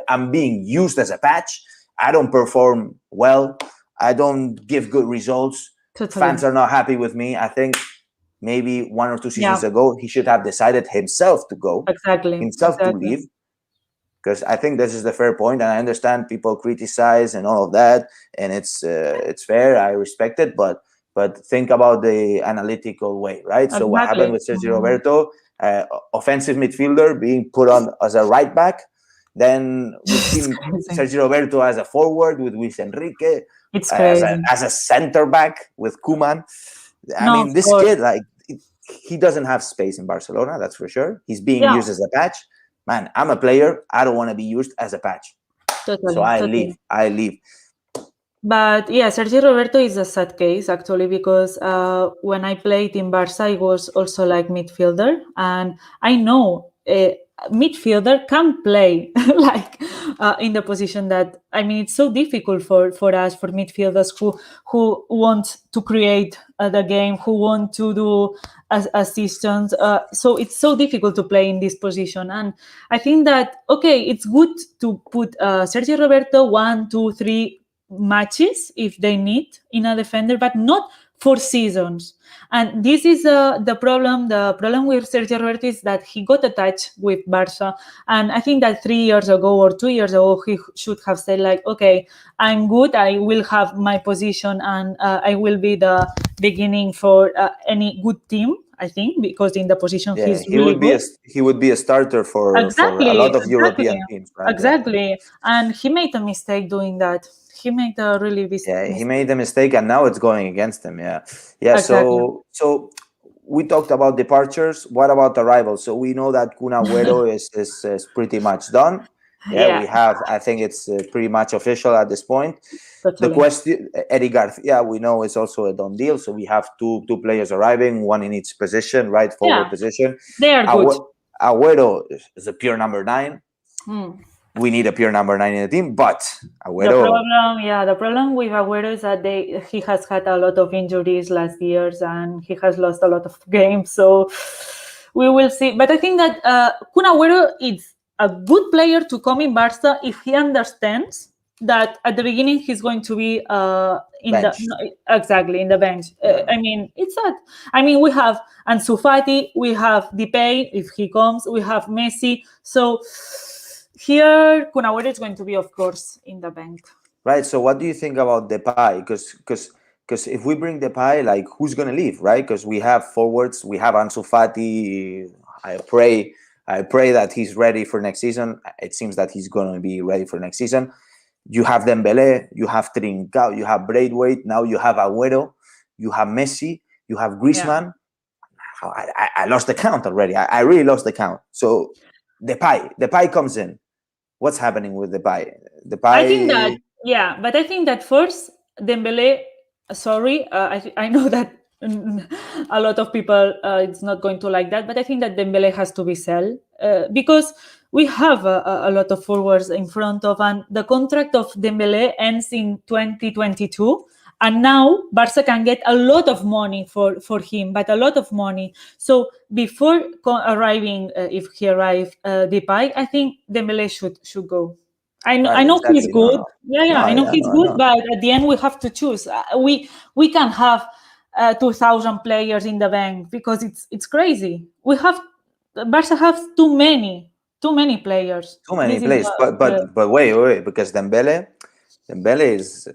I'm being used as a patch. I don't perform well. I don't give good results. Fans are not happy with me. I think maybe 1 or 2 seasons ago, he should have decided himself to go, himself to leave. because I think this is the fair point, and I understand people criticize and all of that, and it's fair. I respect it, but think about the analytical way, right? So what happened with Sergio Roberto, offensive midfielder being put on as a right back, then we've seen Sergio Roberto as a forward with Luis Enrique, as a center back with Koeman. I mean, this kid, like, he doesn't have space in Barcelona, that's for sure. He's being used as a patch. Man, I'm a player. I don't want to be used as a patch. So I leave. But yeah, Sergio Roberto is a sad case, actually, because when I played in Barça, I was also like midfielder. And I know midfielder can play like in the position that, I mean, it's so difficult for us, for midfielders who want to create the game, who want to do assistance. So it's so difficult to play in this position. And I think that, okay, it's good to put Sergio Roberto 1, 2, 3 matches if they need in a defender, but not for seasons. And this is the problem. The problem with Sergio Roberto is that he got attached with Barça, and I think that 3 years ago or 2 years ago he should have said, like, okay, I'm good, I will have my position, and I will be the beginning for any good team, I think, because in the position he's really good. He would be a starter for a lot of European teams, right? Exactly. And he made a mistake doing that. He made a really big mistake. He made a mistake, and now it's going against him. Yeah. Exactly. So we talked about departures. What about arrivals? So we know that Kun Agüero is pretty much done. Yeah, we have. I think it's pretty much official at this point. Totally. The question, Eddie Garcia, we know it's also a done deal. So we have two players arriving, one in each position, right forward position. They are good. Agüero is a pure number 9. We need a pure number 9 in the team, but Agüero... The problem with Agüero is that he has had a lot of injuries last years, and he has lost a lot of games, so we will see. But I think that Kun Agüero is a good player to come in Barça if he understands that at the beginning he's going to be in the bench. I mean, it's sad. I mean, we have Ansu Fati, we have Depay if he comes, we have Messi, so... Here, Kun Agüero is going to be, of course, in the bank. Right. So, what do you think about Depay? Because if we bring Depay, like, who's going to leave, right? Because we have forwards, we have Ansu Fati. I pray that he's ready for next season. It seems that he's going to be ready for next season. You have Dembélé, you have Trincao, you have Braithwaite. Now you have Agüero, you have Messi, you have Griezmann. Yeah. I lost the count already. I really lost the count. So Depay comes in. What's happening with Depay? I think that, but I think that first, Dembélé, sorry, I know that a lot of people, it's not going to like that, but I think that Dembélé has to be sold because we have a lot of forwards in front of, and the contract of Dembélé ends in 2022. And now Barça can get a lot of money for him, but a lot of money. So before arriving, if he arrives, Depay, I think Dembélé should go. I know he's good. I know he's good, but at the end we have to choose. We can have 2,000 players in the bank because it's crazy. Barça has too many players. Too many players, but wait, because Dembélé is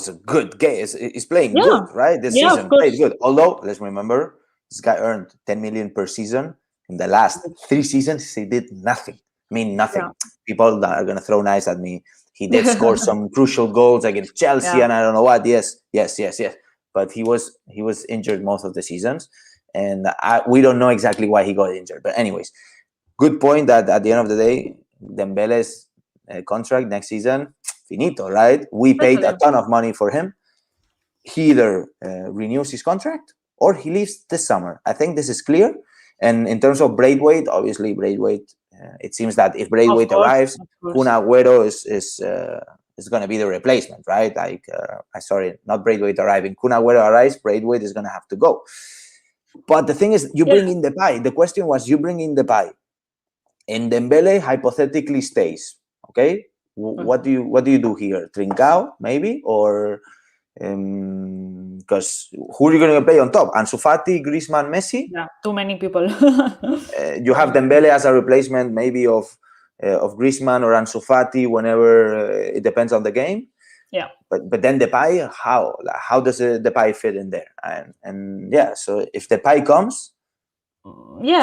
a good game. He's playing good, right? This season played good. Although, let's remember, this guy earned 10 million per season. In the last 3 seasons, he did nothing. I mean, nothing. Yeah. People are going to throw knives at me. He did score some crucial goals against Chelsea and I don't know what. Yes. But he was injured most of the seasons. And we don't know exactly why he got injured. But anyways, good point that at the end of the day, Dembele's contract next season, finito, right? We paid a ton of money for him. He either renews his contract or he leaves this summer. I think this is clear. And in terms of Braithwaite, obviously Braithwaite, it seems that if Braithwaite arrives, Kun Agüero is going to be the replacement, right? Like, sorry, not Braithwaite arriving. Kun Agüero arrives, Braithwaite is going to have to go. But the thing is, you bring in Depay. The question was, you bring in Depay, and Dembélé hypothetically stays. Okay, what do you do here? Trincao maybe, or because who are you going to play on top? Ansu Fati, Griezmann, Messi? Yeah, too many people. You have Dembélé as a replacement, maybe of of Griezmann or Ansu Fati whenever it depends on the game. Yeah. But then Depay, how does Depay fit in there? And yeah, so if Depay comes, yeah,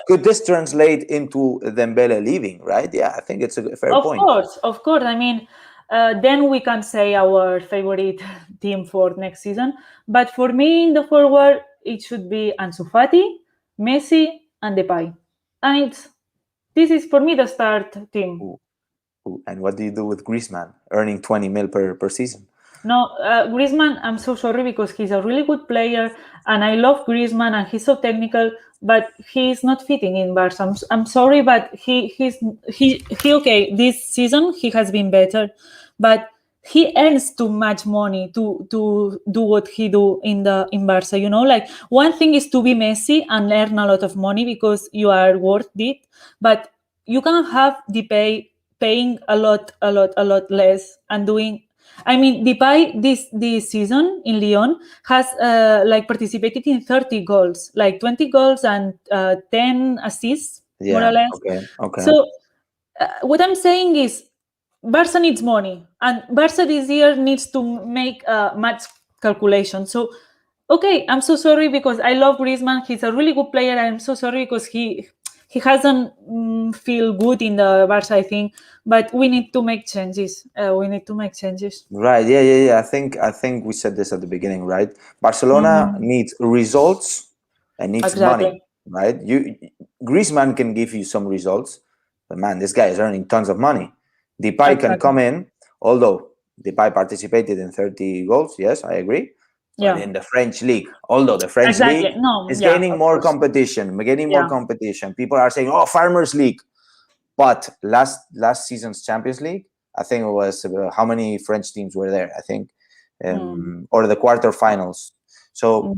could this translate into Dembele leaving? Right? Yeah, I think it's a fair point. Of course. I mean, then we can say our favorite team for next season. But for me, in the forward, it should be Ansu Fati, Messi, and Depay. And this is for me the start team. Ooh. And what do you do with Griezmann earning 20 mil per season? No, Griezmann, I'm so sorry because he's a really good player and I love Griezmann and he's so technical, but he's not fitting in Barça. I'm sorry, but he okay, this season he has been better, but he earns too much money to do what he do in Barça. You know, like one thing is to be Messi and earn a lot of money because you are worth it, but you can have Depay paying a lot less and doing. I mean, Depay this season in Lyon has participated in 30 goals, like 20 goals and 10 assists, more or less. Okay. So what I'm saying is Barça needs money and Barça this year needs to make match calculation. So, okay, I'm so sorry because I love Griezmann. He's a really good player. I'm so sorry because he hasn't feel good in the Barça, I think, but we need to make changes. Right. Yeah. I think we said this at the beginning, right? Barcelona needs results and needs money, right? Griezmann can give you some results, but man, this guy is earning tons of money. Depay can come in, although Depay participated in 30 goals. Yes, I agree. But in the French league, although the French league is gaining more competition, people are saying, "Oh, Farmers League," but last season's Champions League, I think it was how many French teams were there? I think, or the quarterfinals. So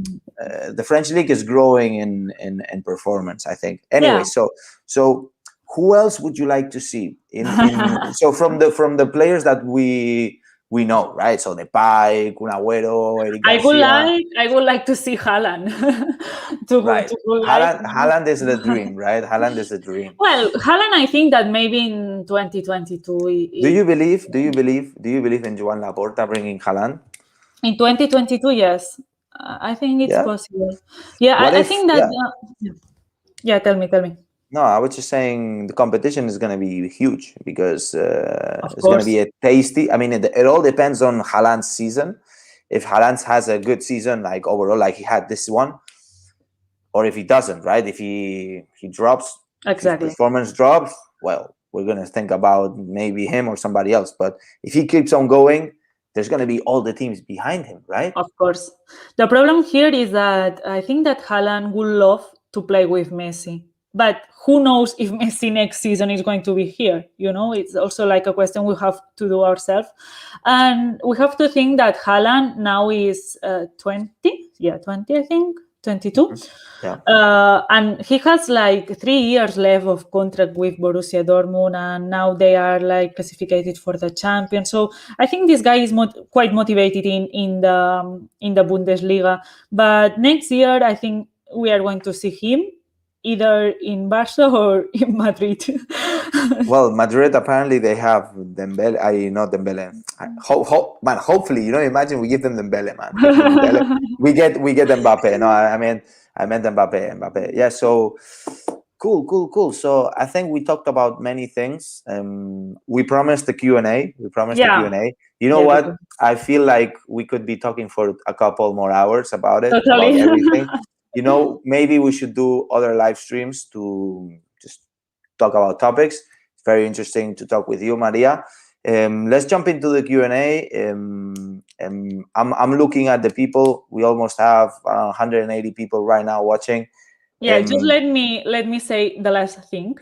the French league is growing in performance, I think. Anyway, so who else would you like to see so from the players that we know, right? So Depay, Kun Agüero, Eric Garcia. I would like to see Haaland. Haaland is the dream, right? Haaland is the dream. Well, Haaland, I think that maybe in 2022. Do you believe in Joan Laporta bringing Haaland? In 2022, yes. I think it's possible. Yeah, I think that. Yeah, tell me. No, I was just saying the competition is going to be huge because it's going to be a tasty. I mean, it all depends on Haaland's season. If Haaland has a good season, like overall, like he had this one, or if he doesn't, right? If he drops, exactly, his performance drops, well, we're going to think about maybe him or somebody else. But if he keeps on going, there's going to be all the teams behind him, right? Of course. The problem here is that I think that Haaland would love to play with Messi. But who knows if Messi next season is going to be here? You know, it's also like a question we have to do ourselves. And we have to think that Haaland now is 20. Yeah, 20, I think. 22. Yeah. And he has like 3 years left of contract with Borussia Dortmund, and now they are like classified for the champions. So I think this guy is quite motivated in the Bundesliga. But next year, I think we are going to see him either in Barca or in Madrid. Well, Madrid apparently they have Dembele. Not Dembele. Man, hopefully, imagine we give them Dembele, man. Dembele. we get Mbappe. No, I meant Mbappe. Yeah. So cool. So I think we talked about many things. We promised the Q&A. You know what? I feel like we could be talking for a couple more hours about it. Totally. About everything. Maybe we should do other live streams to just talk about topics. It's very interesting to talk with you, Maria. Let's jump into the Q&A. I'm looking at the people. We almost have 180 people right now watching. Yeah, just let me say the last thing.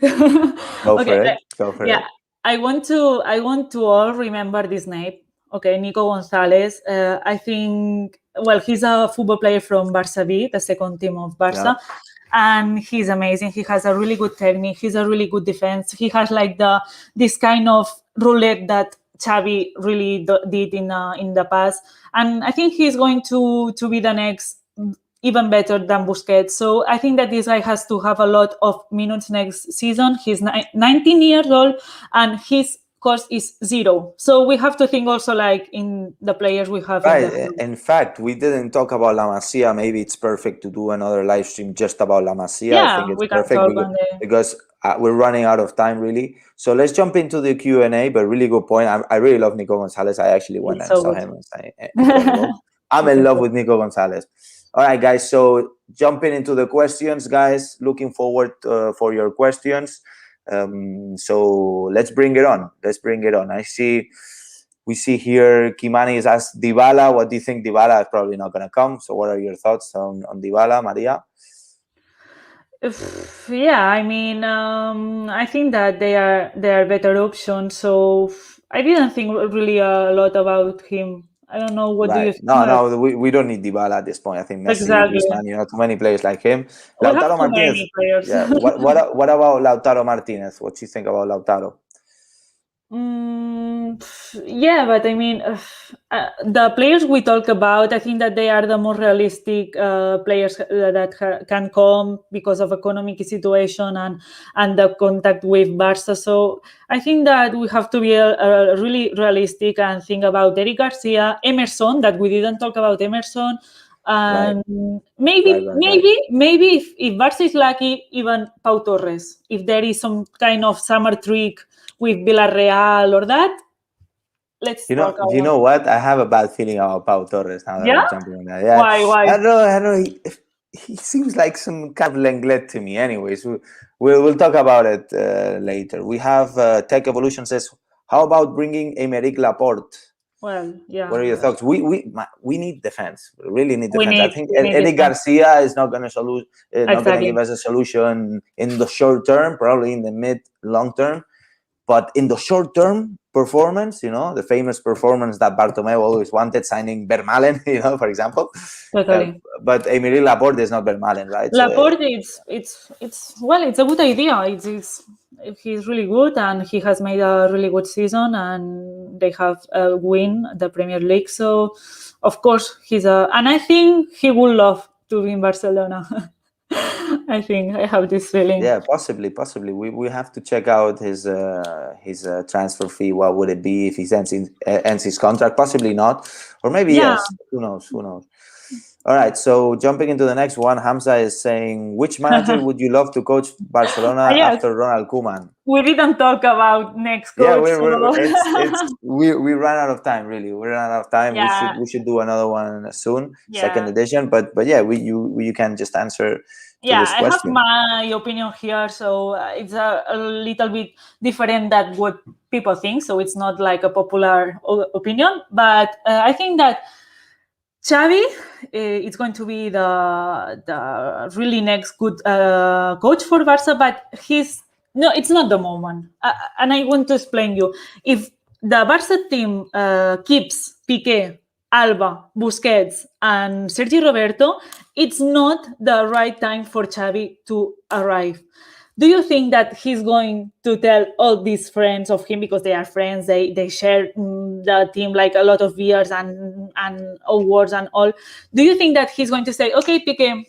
Go for it. Yeah, I want to all remember this name. Okay, Nico Gonzalez. I think, well, he's a football player from Barça B, the second team of Barça. Yeah. And he's amazing. He has a really good technique. He's a really good defense. He has like this kind of roulette that Xavi really did in the past. And I think he's going to be the next even better than Busquets. So I think that this guy has to have a lot of minutes next season. He's 19 years old and his cost is 0. So we have to think also like in the players we have in the Right. In fact, we didn't talk about La Masia. Maybe it's perfect to do another live stream just about La Masia. I think it's we can perfect talk on because we're running out of time, really. So let's jump into the Q&A, but really good point. I really love Nico Gonzalez. I actually went and saw him. It's incredible. I'm in love with Nico Gonzalez. All right, guys. So jumping into the questions, guys. Looking forward for your questions. So let's bring it on. We see here Kimani is asked Dybala. What do you think? Dybala is probably not going to come. So what are your thoughts on Dybala, Maria? Yeah, I mean, I think that they are better options. So I didn't think really a lot about him. I don't know. What do you think? No, we don't need Dybala at this point. I think Messi, exactly. Griezmann, too many players like him. We Lautaro have too Martinez. Many players. Yeah. What about Lautaro Martinez? What do you think about Lautaro? Yeah, but I mean, the players we talk about, I think that they are the more realistic players that can come because of economic situation and the contact with Barça. So I think that we have to be really realistic and think about Eric Garcia, Emerson, that we didn't talk about Emerson. And maybe if Barça is lucky, even Pau Torres, if there is some kind of summer trick with Villarreal or that, let's talk about. You know what? I have a bad feeling about Pau Torres now that we're jumping on that. Yeah. Why? I don't know. He seems like some kind of Lenglet to me. Anyways, we'll talk about it later. We have Tech Evolution says, how about bringing Aymeric Laporte? Well, yeah. What are your thoughts? We need defense. We really need defense. I think Eric Garcia is not going to give us a solution in the short term, probably in the mid-long term. But in the short term performance, the famous performance that Bartomeu always wanted, signing Vermaelen, for example. Totally. But Aymeric Laporte is not Vermaelen, right? Laporte, it's a good idea. He's really good and he has made a really good season and they have win the Premier League. So of course and I think he would love to be in Barcelona. I think I have this feeling. Yeah, possibly. We have to check out his transfer fee. What would it be if he ends his contract? Possibly not, or maybe yes. Who knows? All right. So jumping into the next one, Hamza is saying, which manager would you love to coach Barcelona after Ronald Koeman? We didn't talk about next coach. Yeah, we ran out of time. Really, we ran out of time. Yeah. We should do another one soon, second edition. But yeah, you can just answer. Yeah, I have my opinion here, so it's a little bit different than what people think. So it's not like a popular opinion, but I think that Xavi is going to be the really next good coach for Barça, but it's not the moment. And I want to explain you. If the Barça team keeps Piqué, Alba, Busquets, and Sergio Roberto, it's not the right time for Xavi to arrive. Do you think that he's going to tell all these friends of him, because they are friends, they share the team like a lot of years and awards and all? Do you think that he's going to say, okay, Piqué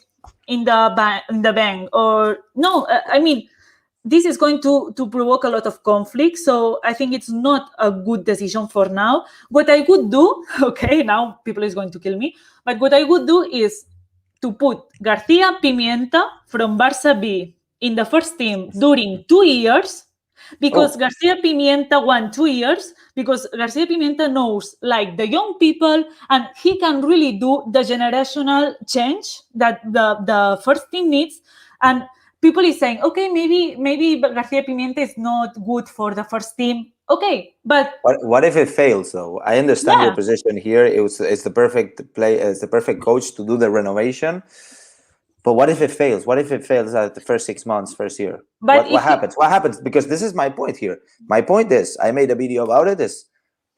in the bank, or no? I mean, this is going to provoke a lot of conflict. So I think it's not a good decision for now. What I would do, okay, now people is going to kill me, but what I would do is to put Garcia Pimienta from Barça B in the first team during 2 years, because Garcia Pimienta won 2 years, because Garcia Pimienta knows like the young people and he can really do the generational change that the first team needs. And people is saying, okay, maybe Garcia Pimienta is not good for the first team. Okay, but what if it fails though? I understand your position here. It's the perfect coach to do the renovation. But what if it fails? What if it fails at the first 6 months, first year? But what happens? What happens? Because this is my point here. My point is, I made a video about it. Is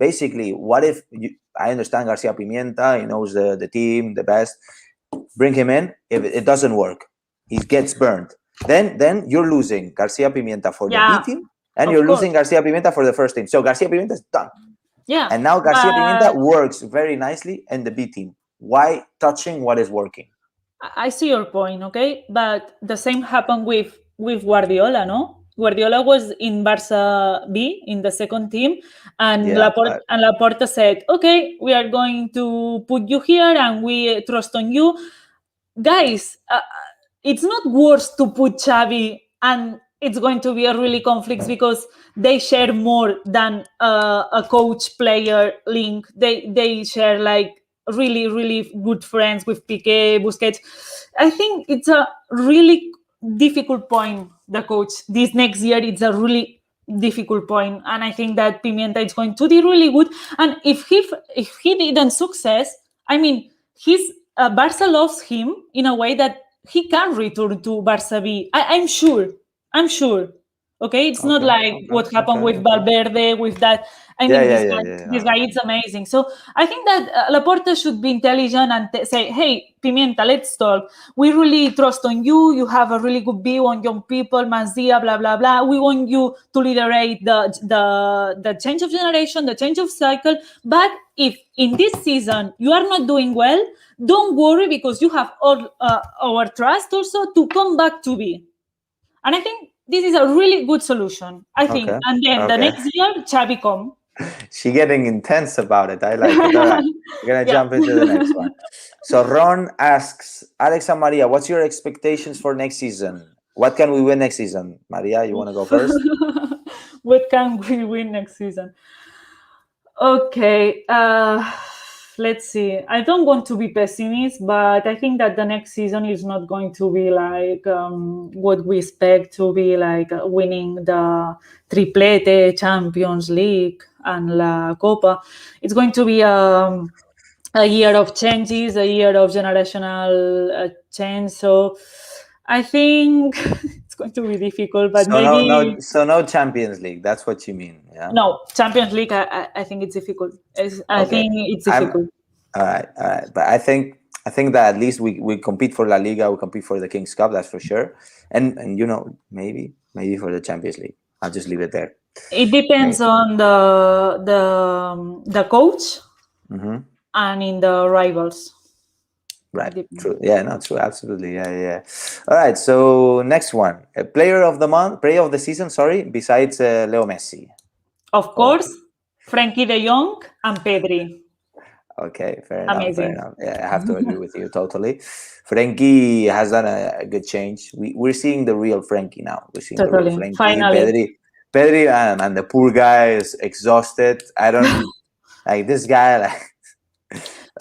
basically, what if I understand Garcia Pimienta, he knows the team the best. Bring him in. If it doesn't work, he gets burned. Then you're losing Garcia Pimienta for the B team, and you're losing Garcia Pimienta for the first team. So Garcia Pimienta is done. Yeah. And now Garcia Pimienta works very nicely in the B team. Why touching what is working? I see your point, okay? But the same happened with Guardiola, no? Guardiola was in Barça B in the second team, and Yeah, Laporta said, "Okay, we are going to put you here, and we trust on you, guys." It's not worse to put Xavi, and it's going to be a really conflict because they share more than a coach-player link. They share like really good friends with Piqué, Busquets. I think it's a really difficult point. The coach this next year, it's a really difficult point, and I think that Pimienta is going to be really good. And if he didn't success, I mean, he's Barca loves him in a way that he can return to Barca B. I'm sure. I'm sure. Okay, it's not like what happened with okay. Valverde, with that. I Yeah, mean, yeah, this guy is amazing. So I think that Laporta should be intelligent and say, "Hey, Pimienta, let's talk. We really trust on you. You have a really good view on young people, Masia, blah blah blah. We want you to liderate the change of generation, the change of cycle. But if in this season you are not doing well, don't worry because you have all our trust also to come back to B." And I think this is a really good solution. I think, Okay, and then the okay. next year, Xavi come. She getting intense about it. I like it. All right, we're gonna Yeah. jump into the next one. So Ron asks, Alex and Maria, what's your expectations for next season? What can we win next season? Maria, you want to go first? What can we win next season? Okay, let's see. I don't want to be pessimist, but I think that the next season is not going to be like what we expect to be like winning the Triplete, Champions League, and La Copa. It's going to be a year of changes, a year of generational change. So I think it's going to be difficult, but So no, maybe so no Champions League. That's what you mean, yeah? no, Champions League. I think it's difficult. I Okay, think it's I'm difficult. all right, all right. But I think that at least we compete for La Liga, we compete for the Kings Cup, that's for sure. And maybe for the Champions League. I'll just leave it there. It depends Maybe. on the coach Hmm. and in the rivals. Right. Dep- True. Yeah. No. True. Absolutely. Yeah. Yeah. All right. So next one, a player of the month, player of the season. Sorry, besides Leo Messi. Of Oh. course, Frankie De Jong and Pedri. Okay. Fair enough. Fair Amazing. enough. Yeah, I have to agree with you totally. Frankie has done a good change. We're seeing the real Frankie now. We're seeing the real Totally. Frankie. Finally. Pedri, and the poor guy is exhausted. I don't like this guy.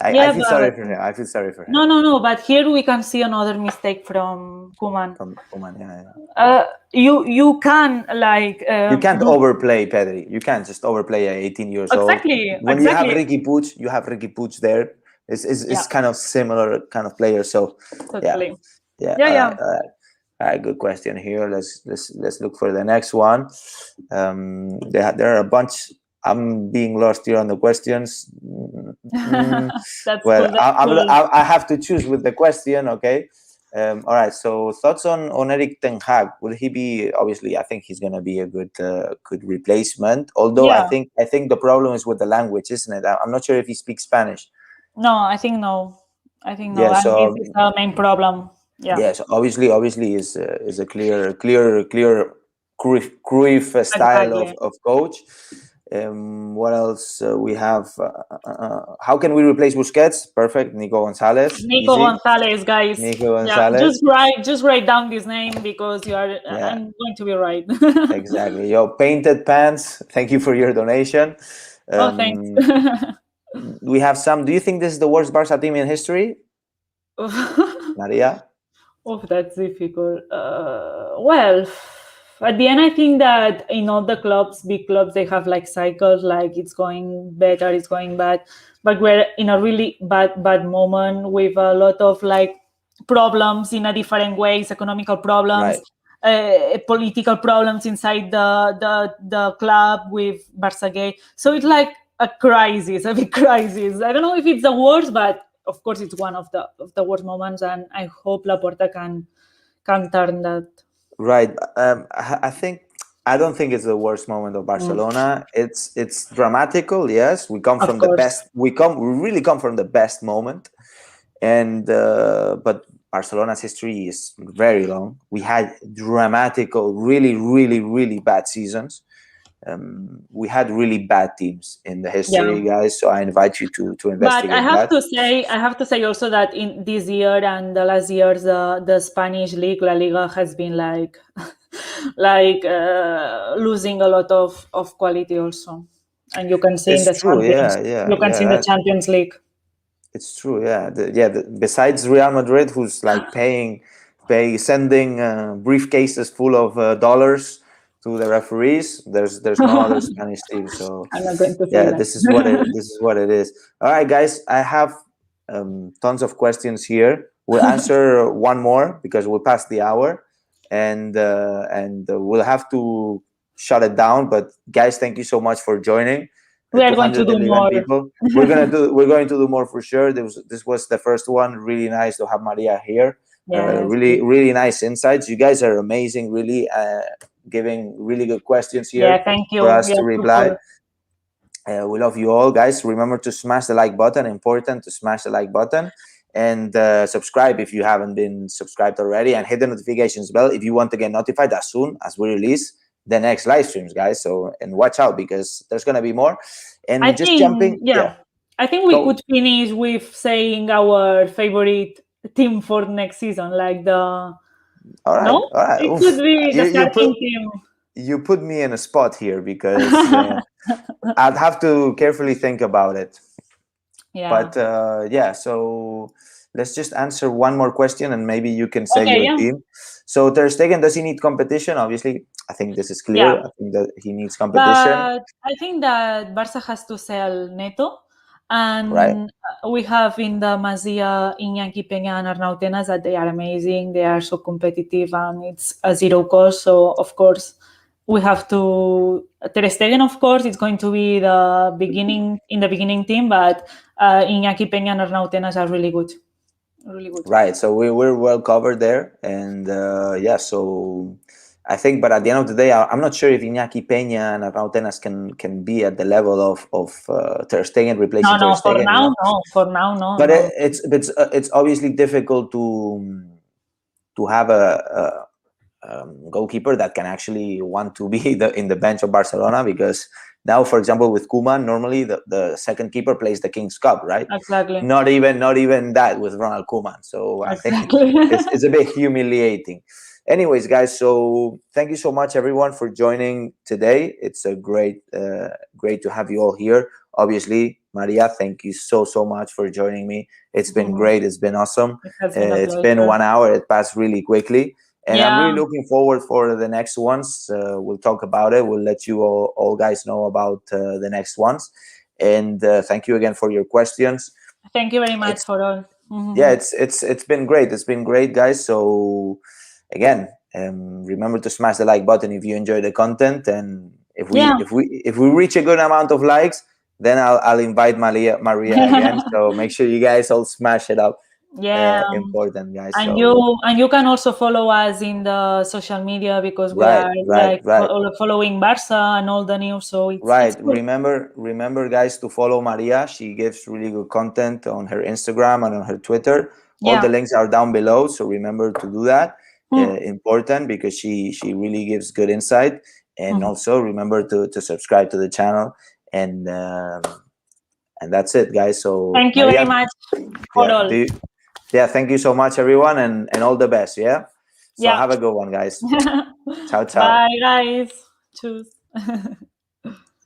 Like, I Yeah, feel sorry but for him. I feel sorry for him. no. But here we can see another mistake from Koeman. From Koeman, yeah, yeah. You can like You can't do overplay Pedri. You can't just overplay at 18 years old. When you have exactly. Ricky Puig, you have Ricky Puig there. It's Yeah, kind of similar kind of player. So yeah, totally. yeah. Yeah, All right, yeah. all right. All right, good question here. Let's look for the next one. There are a bunch. I'm being lost here on the questions. That's Well, cool. That's cool. I have to choose with the question. Okay. All right. So thoughts on Eric Ten Hag? Will he be? Obviously, I think he's going to be a good replacement. Although Yeah. I think the problem is with the language, isn't it? I'm not sure if he speaks Spanish. No, I think no. I think no. Yeah. And this So is the main problem. Yeah. yes, obviously is a clear Cruyff style Exactly. of coach. What else we have? How can we replace Busquets? Perfect. Nico Gonzalez, Nico easy. Gonzalez, guys. Nico Yeah, Gonzalez. just write down this name because you are. Yeah, I'm going to be right. exactly. Yo, painted pants. Thank you for your donation. Oh, thanks. We have some. Do you think this is the worst Barca team in history, Maria? Oh, that's difficult. Well, at the end, I think that in all the clubs, big clubs, they have like cycles, like it's going better, it's going bad. But we're in a really bad moment with a lot of like problems in a different ways, economical problems, Right. political problems inside the club with Barça Gay. So it's like a crisis, a big crisis. I don't know if it's the worst, but of course it's one of the worst moments, and I hope Laporta can turn that. Right. I don't think it's the worst moment of Barcelona. It's dramatical. Yes, we come Of from the course. best. We really come from the best moment, and but Barcelona's history is very long. We had dramatical, really, really, really bad seasons. We had really bad teams in the history, guys. So I invite you to investigate But I have that. I have to say also that in this year and the last years, the Spanish league, La Liga, has been like losing a lot of quality also, and you can see in the It's true, Champions. You can see in the that, Champions League. it's true, yeah. Besides Real Madrid, who's like sending briefcases full of dollars to the referees, there's no other Spanish team. So I'm not going to say yeah, that. this is what it is. All right, guys, I have tons of questions here. We'll answer one more because we'll pass the hour, and we'll have to shut it down. But guys, thank you so much for joining. We are going to do 211 more. people. We're going to do more for sure. This was the first one. Really nice to have Maria here. Yes. Really nice insights. You guys are amazing. Really giving really good questions here. Yeah, thank you. For us to reply. We love you all, guys. Remember to smash the like button. Important to smash the like button, and subscribe if you haven't been subscribed already, and hit the notifications bell if you want to get notified as soon as we release the next live streams, guys. So, and watch out because there's gonna be more. And I think we could finish with saying our favorite team for next season, like the. All right, no, all right. it could be the starting team. You put me in a spot here because I'd have to carefully think about it. Yeah. But so let's just answer one more question, and maybe you can say your team. So Ter Stegen, does he need competition? Obviously, I think this is clear. I think that he needs competition. But I think that Barça has to sell Neto. And we have in the Masia, Iñaki Peña and Arnau Tenas that they are amazing. They are so competitive and it's a zero cost. So, of course, we have to... Ter Stegen, of course, it's going to be the beginning team, but Iñaki Peña and Arnau Tenas are really good. Really good. Right. So we're well covered there. And so... I think, but at the end of the day, I'm not sure if Iñaki Peña and Arnau Tenas can be at the level of Ter Stegen replacing Ter Stegen. For now, no. But it's obviously difficult to have a goalkeeper that can actually want to be in the bench of Barcelona, because now, for example, with Koeman, normally the second keeper plays the King's Cup, right? Exactly. Not even that with Ronald Koeman. So I think it's a bit humiliating. Anyways, guys, so thank you so much, everyone, for joining today. It's a great to have you all here. Obviously, Maria, thank you so much for joining me. It's been great. It's been awesome. It's been 1 hour. It passed really quickly. And I'm really looking forward for the next ones. We'll talk about it. We'll let you all guys know about the next ones. And thank you again for your questions. Thank you very much for all. Mm-hmm. Yeah, it's been great. It's been great, guys. So again, remember to smash the like button if you enjoy the content, and if we reach a good amount of likes, then I'll invite Maria again. So make sure you guys all smash it up. Yeah, important, guys. And you can also follow us in the social media, because we are following Barça and all the news. So it's good. Remember, guys, to follow Maria. She gives really good content on her Instagram and on her Twitter. All the links are down below, so remember to do that. Important, because she really gives good insight. And also remember to subscribe to the channel, and that's it, guys. So thank you very much for all. Thank you so much, everyone, and all the best. So have a good one, guys. Ciao. Bye, guys. Cheers.